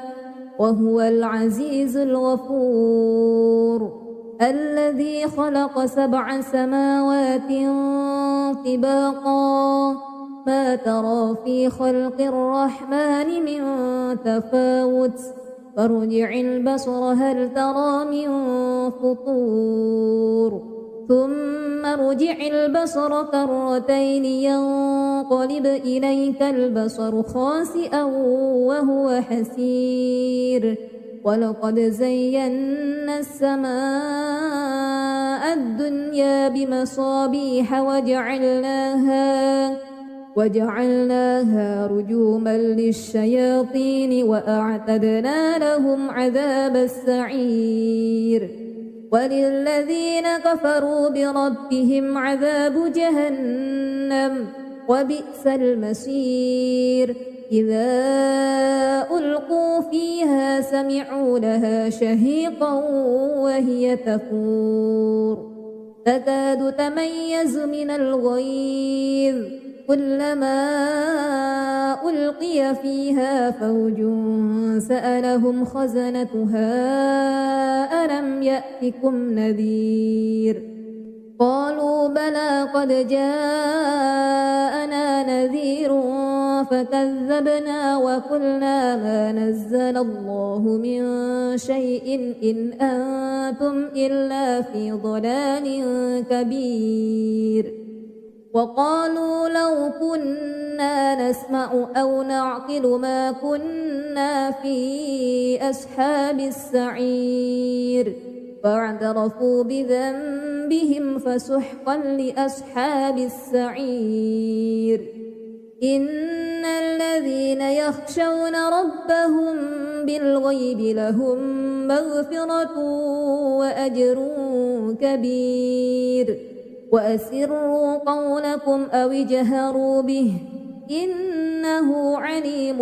وهو العزيز الغفور الذي خلق 7 سماوات طباقا ما ترى في خلق الرحمن من تفاوت فارجع البصر هل ترى من فطور ثم ارجع البصر كرتين ينقلب إليك البصر خاسئا وهو حسير ولقد زينا السماء الدنيا بمصابيح وجعلناها رجوما للشياطين وأعتدنا لهم عذاب السعير وللذين كفروا بربهم عذاب جهنم وبئس المصير إذا ألقوا فيها سمعوا لها شهيقا وهي تفور تكاد تميز من الغيظ كلما ألقي فيها فوج سألهم خزنتها ألم يأتكم نذير قالوا بلى قد جاءنا نذير فكذبنا وقلنا ما نزل الله من شيء إن أنتم إلا في ضلال كبير وقالوا لو كنا نسمع أو نعقل ما كنا في أصحاب السعير فاعترفوا بذنبهم فسحقا لأصحاب السعير إن الذين يخشون ربهم بالغيب لهم مغفرة وأجر كبير وأسروا قولكم أو اجهروا به إنه عليم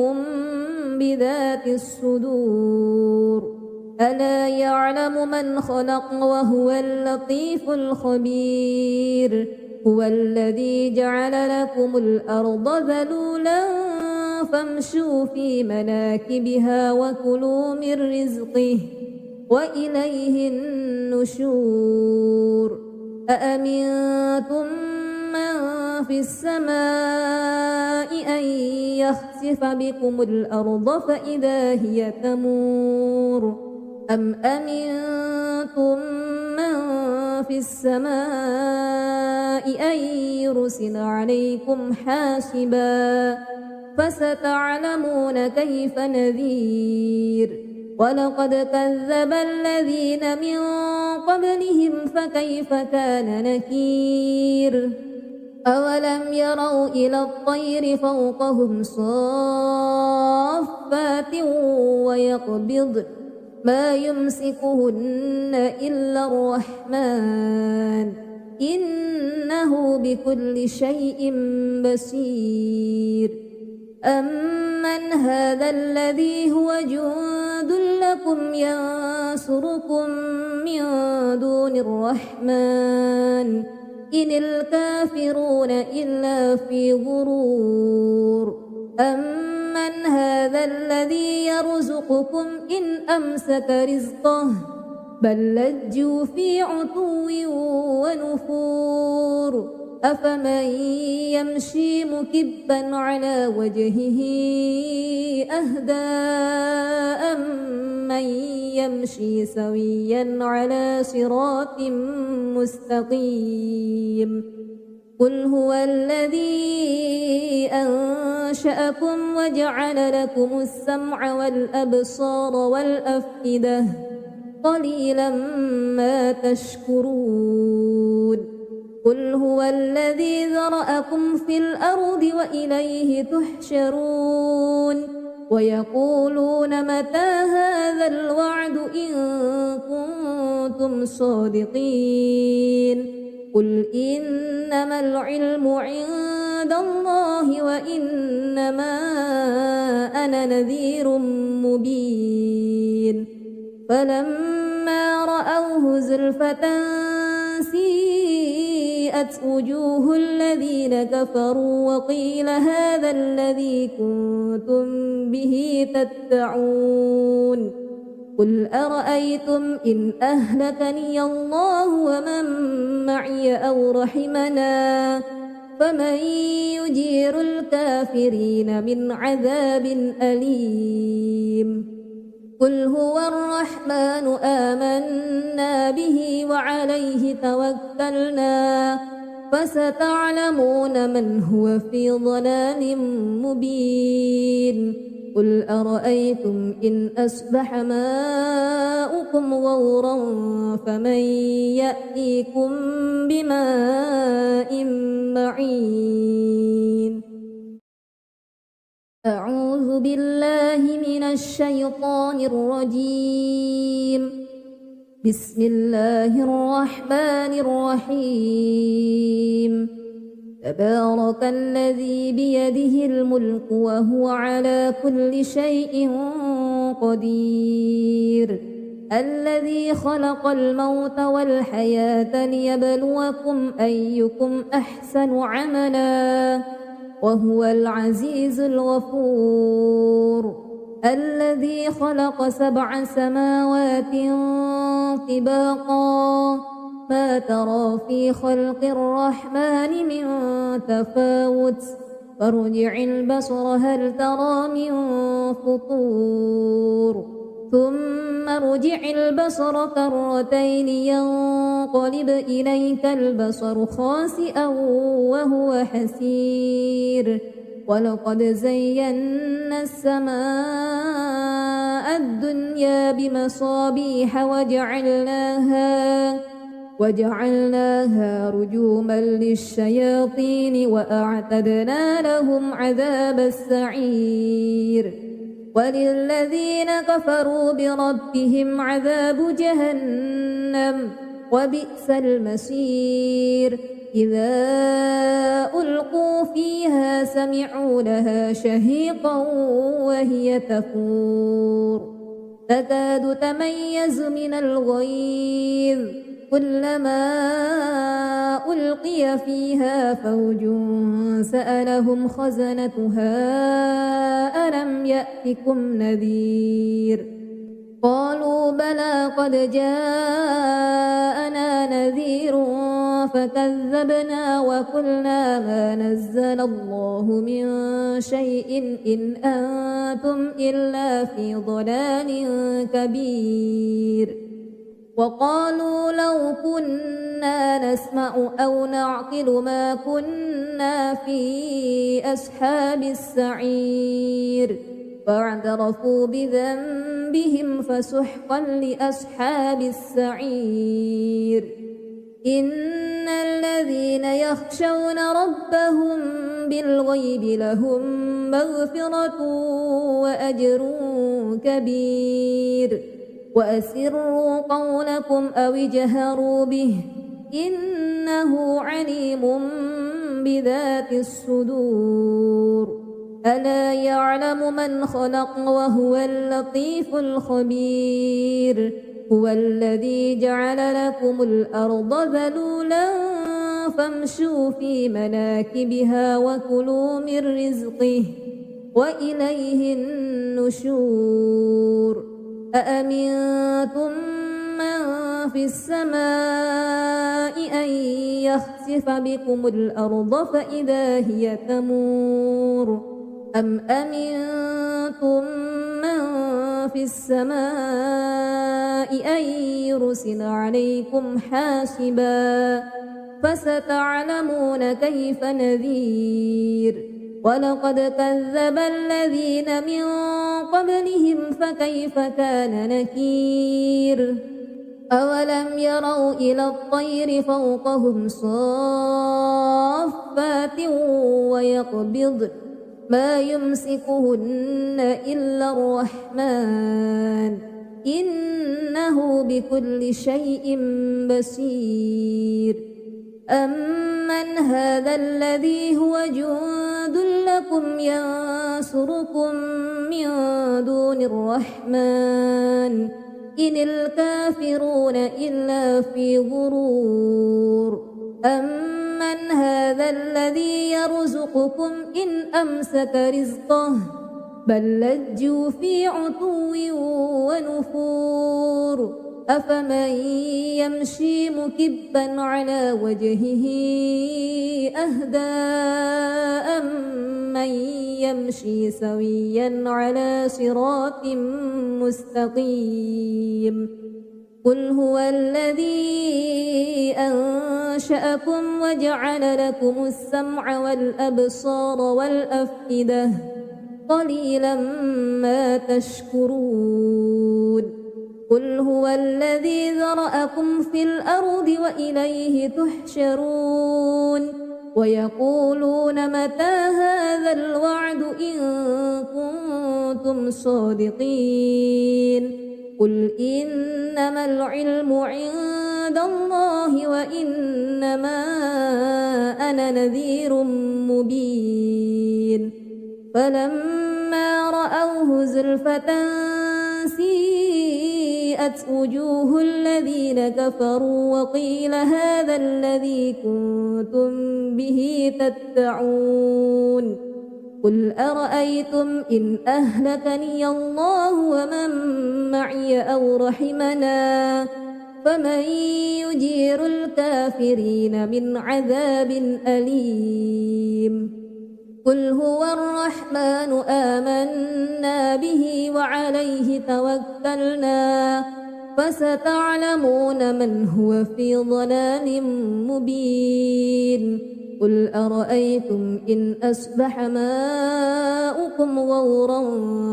بذات الصدور ألا يعلم من خلق وهو اللطيف الخبير هو الذي جعل لكم الأرض ذلولا فامشوا في مناكبها وكلوا من رزقه وإليه النشور أأمنتم من في السماء أن يخسف بكم الأرض فإذا هي تمور أم أمنتم من في السماء أن يرسل عليكم حاسبا فستعلمون كيف نذير ولقد كذب الذين من قبلهم فكيف كان نكير أولم يروا إلى الطير فوقهم صافات ويقبضن ما يمسكهن إلا الرحمن إنه بكل شيء بصير أمن هذا الذي هو جند لكم ينصركم من دون الرحمن إن الكافرون إلا في غرور أمن هذا الذي يرزقكم إن أمسك رزقه بل لجوا في عتو ونفور أفمن يمشي مكبا على وجهه أهدى أمن يمشي سويا على صراط مستقيم قل هو الذي أنشأكم وجعل لكم السمع والأبصار والأفئدة قليلا ما تشكرون قل هو الذي ذرأكم في الأرض وإليه تحشرون ويقولون متى هذا الوعد إن كنتم صادقين قل إنما العلم عند الله وإنما أنا نذير مبين فلما رأوه زلفة سيئت وبرئت وجوه الذين كفروا وقيل هذا الذي كنتم به تدعون قل أرأيتم إن أهلكني الله ومن معي أو رحمنا فمن يجير الكافرين من عذاب أليم قل هو الرحمن آمنا به وعليه توكلنا فستعلمون من هو في ضلال مبين قل أرأيتم إن أصبح ماؤكم غورا فمن يأتيكم بماء معين أعوذ بالله من الشيطان الرجيم بسم الله الرحمن الرحيم تبارك الذي بيده الملك وهو على كل شيء قدير الذي خلق الموت والحياة ليبلوكم أيكم أحسن عملا وهو العزيز الغفور الذي خلق 7 سماوات طباقا ما ترى في خلق الرحمن من تفاوت فارجع البصر هل ترى من فطور ثم ارجع البصر كرتين ينقلب إليك البصر خاسئا وهو حسير ولقد زينا السماء الدنيا بمصابيح وجعلناها رجوما للشياطين وأعتدنا لهم عذاب السعير وللذين كفروا بربهم عذاب جهنم وبئس المصير إذا ألقوا فيها سمعوا لها شهيقا وهي تفور تكاد تميز من الغيظ كلما ألقي فيها فوج سألهم خزنتها ألم يأتكم نذير قالوا بلى قد جاءنا نذير فكذبنا وقلنا ما نزل الله من شيء إن أنتم إلا في ضلال كبير وقالوا لو كنا نسمع أو نعقل ما كنا في أصحاب السعير فاعترفوا بذنبهم فسحقا لأصحاب السعير إن الذين يخشون ربهم بالغيب لهم مغفرة وأجر كبير وأسروا قولكم أو اجهروا به إنه عليم بذات الصدور ألا يعلم من خلق وهو اللطيف الخبير هو الذي جعل لكم الأرض ذلولا فامشوا في مناكبها وكلوا من رزقه وإليه النشور أأمنتم من في السماء أن يخسف بكم الأرض فإذا هي تمور أم أمنتم من في السماء أن يرسل عليكم حاسبا فستعلمون كيف نذير ولقد كذب الذين من قبلهم فكيف كان نكير أولم يروا إلى الطير فوقهم صافات ويقبض ما يمسكهن إلا الرحمن إنه بكل شيء بصير أمن هذا الذي هو جند لكم ينصركم من دون الرحمن إن الكافرون إلا في غرور من هذا الذي يرزقكم إن أمسك رزقه بل لجوا في عتو ونفور أفمن يمشي مكبا على وجهه أهدى أمن يمشي سويا على صراط مستقيم قل هو الذي أنشأكم وجعل لكم السمع والأبصار والأفئدة قليلا ما تشكرون قل هو الذي ذرأكم في الأرض وإليه تحشرون ويقولون متى هذا الوعد إن كنتم صادقين قل إنما العلم عند الله وإنما أنا نذير مبين فلما رأوه زلفة سيئت وجوه الذين كفروا وقيل هذا الذي كنتم به تدعون قل أرأيتم إن أهلكني الله ومن معي أو رحمنا فمن يجير الكافرين من عذاب أليم قل هو الرحمن آمنا به وعليه توكلنا فستعلمون من هو في ضلال مبين قل أرأيتم إن أصبح ماؤكم غورا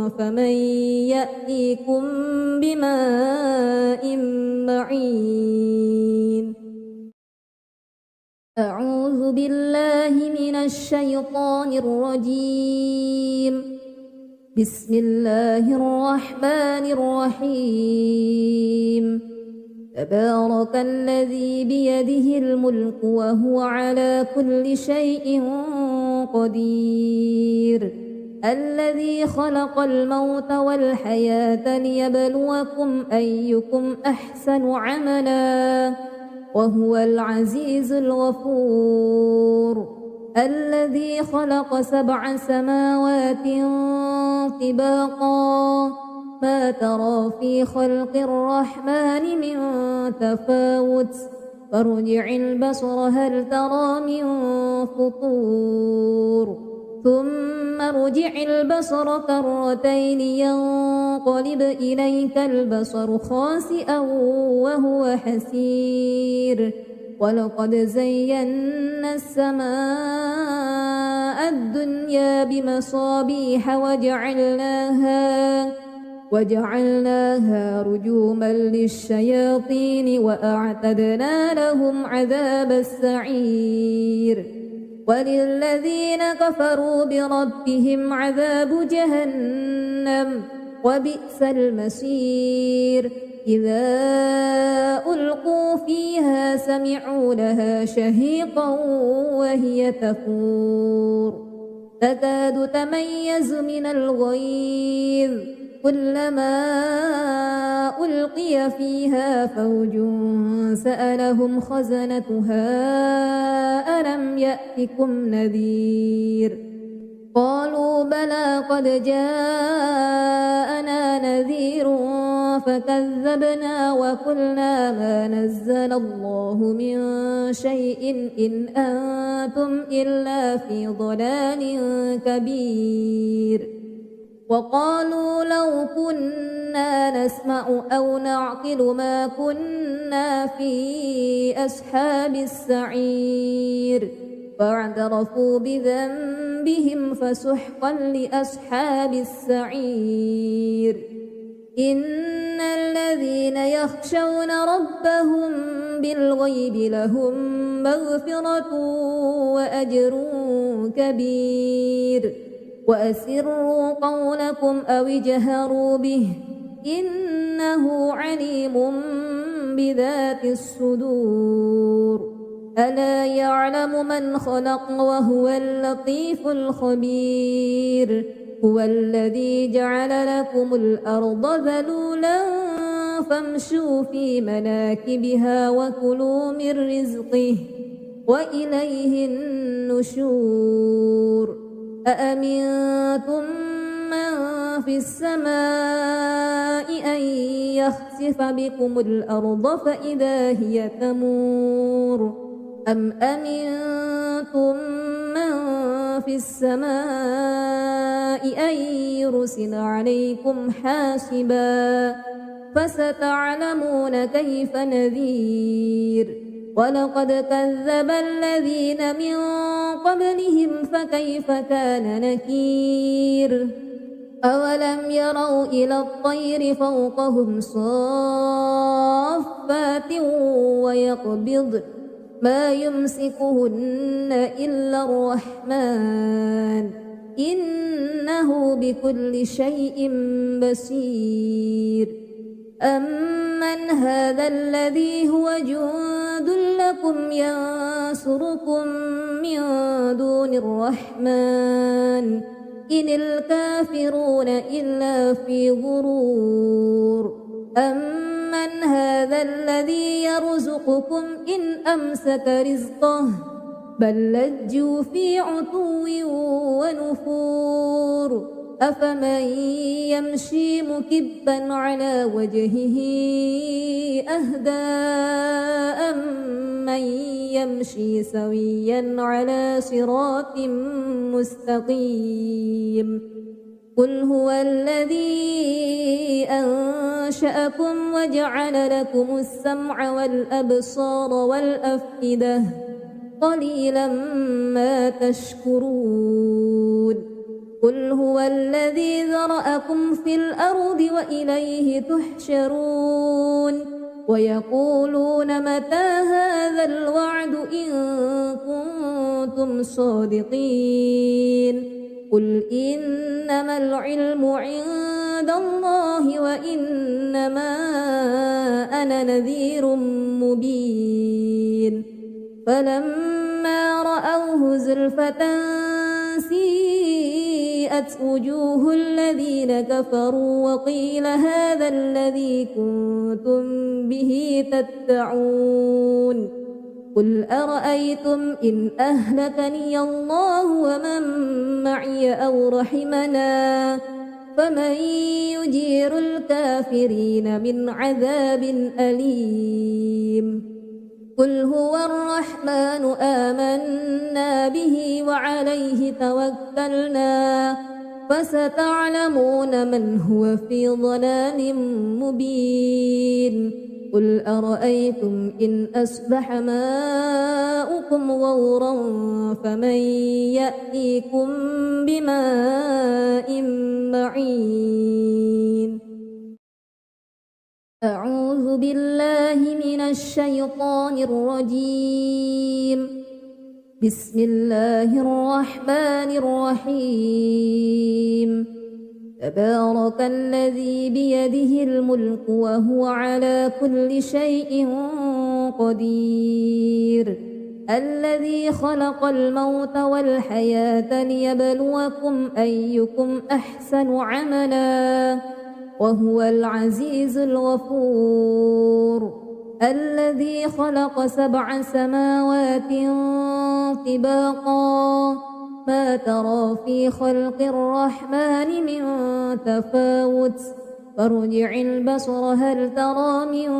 فمن يأتيكم بماء معين أعوذ بالله من الشيطان الرجيم بسم الله الرحمن الرحيم تبارك الذي بيده الملك وهو على كل شيء قدير الذي خلق الموت والحياة ليبلوكم أيكم أحسن عملا وهو العزيز الغفور الذي خلق 7 سماوات طباقا ما ترى في خلق الرحمن من تفاوت فارجع البصر هل ترى من فطور ثم ارجع البصر كرتين ينقلب إليك البصر خاسئا وهو حسير ولقد زينا السماء الدنيا بمصابيح وجعلناها رجوما للشياطين وأعتدنا لهم عذاب السعير وللذين كفروا بربهم عذاب جهنم وبئس المصير إذا ألقوا فيها سمعوا لها شهيقا وهي تفور تكاد تميز من الغيظ كلما ألقي فيها فوج سألهم خزنتها ألم يأتكم نذير قالوا بلى قد جاءنا نذير فكذبنا وقلنا ما نزل الله من شيء إن أنتم إلا في ضلال كبير وقالوا لو كنا نسمع أو نعقل ما كنا في أصحاب السعير فاعترفوا بذنبهم فسحقا لأصحاب السعير إن الذين يخشون ربهم بالغيب لهم مغفرة وأجر كبير وأسروا قولكم أو اجهروا به إنه عليم بذات الصدور ألا يعلم من خلق وهو اللطيف الخبير هو الذي جعل لكم الأرض ذلولا فامشوا في مناكبها وكلوا من رزقه وإليه النشور أأمنتم من في السماء أن يخسف بكم الأرض فإذا هي تمور أم أمنتم من في السماء أن يرسل عليكم حاسبا فستعلمون كيف نذير ولقد كذب الذين من قبلهم فكيف كان نكير أولم يروا إلى الطير فوقهم صافات ويقبضن ما يمسكهن إلا الرحمن إنه بكل شيء بصير أمن هذا الذي هو جند لكم ينصركم من دون الرحمن إن الكافرون إلا في غرور أمن هذا الذي يرزقكم إن أمسك رزقه بل لجوا في عتو ونفور أفمن يمشي مكبا على وجهه أهدى أمن يمشي سويا على صراط مستقيم قل هو الذي أنشأكم وجعل لكم السمع والأبصار والأفئدة قليلا ما تشكرون قل هو الذي ذرأكم في الأرض وإليه تحشرون ويقولون متى هذا الوعد إن كنتم صادقين قل إنما العلم عند الله وإنما أنا نذير مبين فلما رأوه زلفة سيئت وجوه الذين كفروا وقيل هذا الذي كنتم به تدعون قل أرأيتم إن أهلكني الله ومن معي أو رحمنا فمن يجير الكافرين من عذاب أليم قل هو الرحمن آمنا به وعليه توكلنا فستعلمون من هو في ضلال مبين قل أرأيتم إن أصبح ماؤكم غورا فمن يأتيكم بماء معين أعوذ بالله من الشيطان الرجيم بسم الله الرحمن الرحيم تبارك الذي بيده الملك وهو على كل شيء قدير الذي خلق الموت والحياة ليبلوكم أيكم أحسن عملا وهو العزيز الغفور الذي خلق 7 سماوات طباقا ما ترى في خلق الرحمن من تفاوت فارجع البصر هل ترى من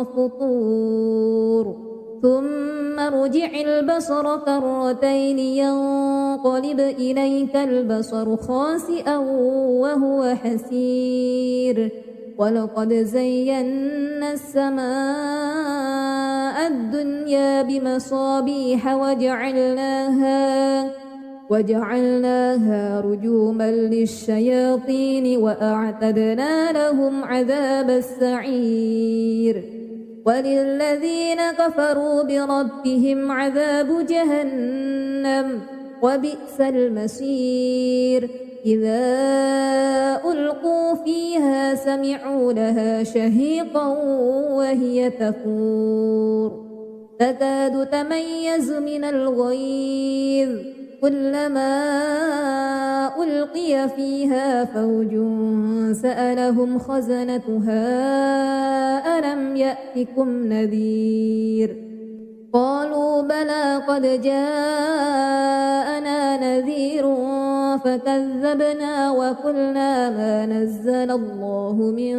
فطور ثم ارجع البصر كرتين ينقلب إليك البصر خاسئا وهو حسير ولقد زينا السماء الدنيا بمصابيح وجعلناها رجوما للشياطين وأعتدنا لهم عذاب السعير وللذين كفروا بربهم عذاب جهنم وبئس المصير إذا ألقوا فيها سمعوا لها شهيقا وهي تفور تكاد تميز من الغيظ كلما ألقي فيها فوج سألهم خزنتها ألم يأتكم نذير قالوا بلى قد جاءنا نذير فكذبنا وقلنا ما نزل الله من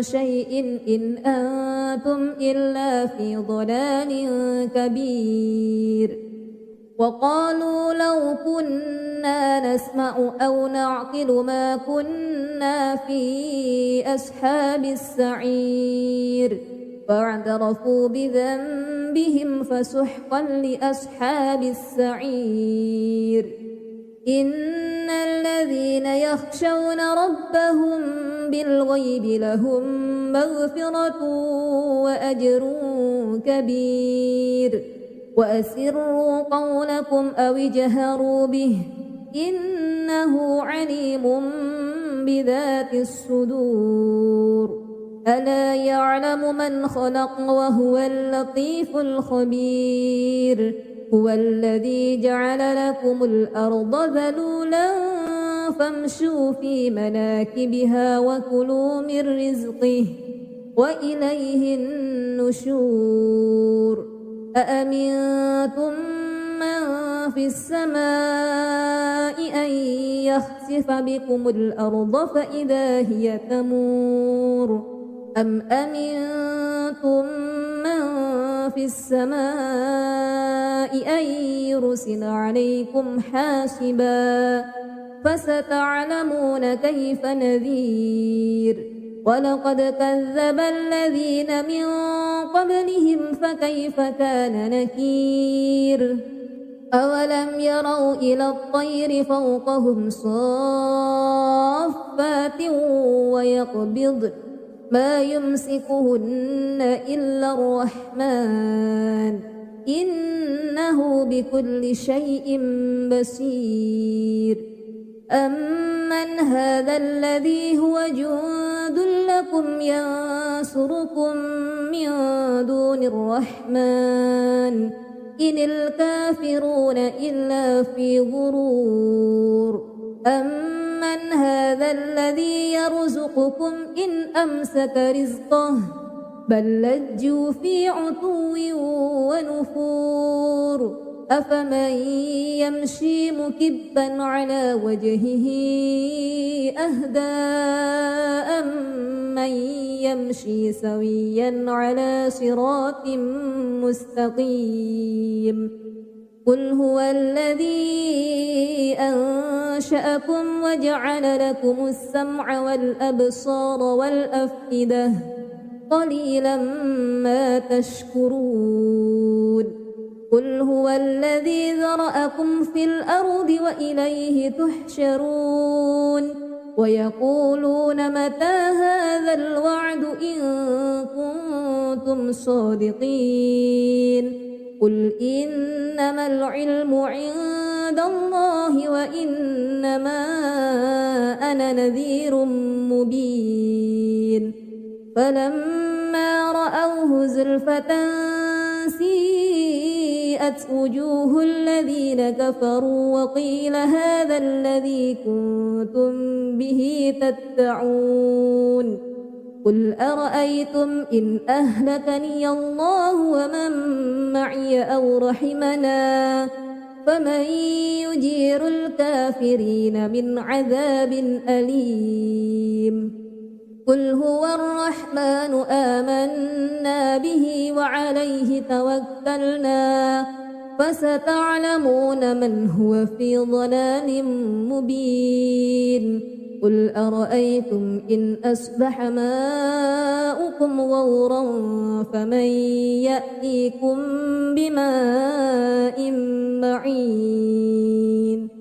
شيء إن أنتم إلا في ضلال كبير وقالوا لو كنا نسمع أو نعقل ما كنا في أصحاب السعير فاعترفوا بذنبهم فسحقا لأصحاب السعير إن الذين يخشون ربهم بالغيب لهم مغفرة وأجر كبير وأسروا قولكم أو اجهروا به إنه عليم بذات الصدور ألا يعلم من خلق وهو اللطيف الخبير هو الذي جعل لكم الأرض ذلولا فامشوا في مناكبها وكلوا من رزقه وإليه النشور أأمنتم من في السماء أن يخسف بكم الأرض فإذا هي تمور أم أمنتم من في السماء أن يرسل عليكم حاسبا فستعلمون كيف نذير ولقد كذب الذين من قبلهم فكيف كان نكير أولم يروا إلى الطير فوقهم صافات ويقبض ما يمسكهن إلا الرحمن إنه بكل شيء بصير أمن هذا الذي هو جند لكم ينصركم من دون الرحمن إن الكافرون إلا في غرور أمن هذا الذي يرزقكم إن أمسك رزقه بل لجوا في عتو ونفور أفمن يمشي مكبا على وجهه أهدى أمن يمشي سويا على صراط مستقيم قل هو الذي أنشأكم وجعل لكم السمع والأبصار والأفئدة قليلا ما تشكرون قل هو الذي ذرأكم في الأرض وإليه تحشرون ويقولون متى هذا الوعد إن كنتم صادقين قل إنما العلم عند الله وإنما أنا نذير مبين فلما رأوه زلفة سيئت وجوه الذين كفروا وقيل هذا الذي كنتم به تدعون قل أرأيتم إن أهلكني الله ومن معي أو رحمنا فمن يجير الكافرين من عذاب أليم قل هو الرحمن آمنا به وعليه توكلنا فستعلمون من هو في ضلال مبين قل أرأيتم إن أصبح ماؤكم غورا فمن يأتيكم بماء معين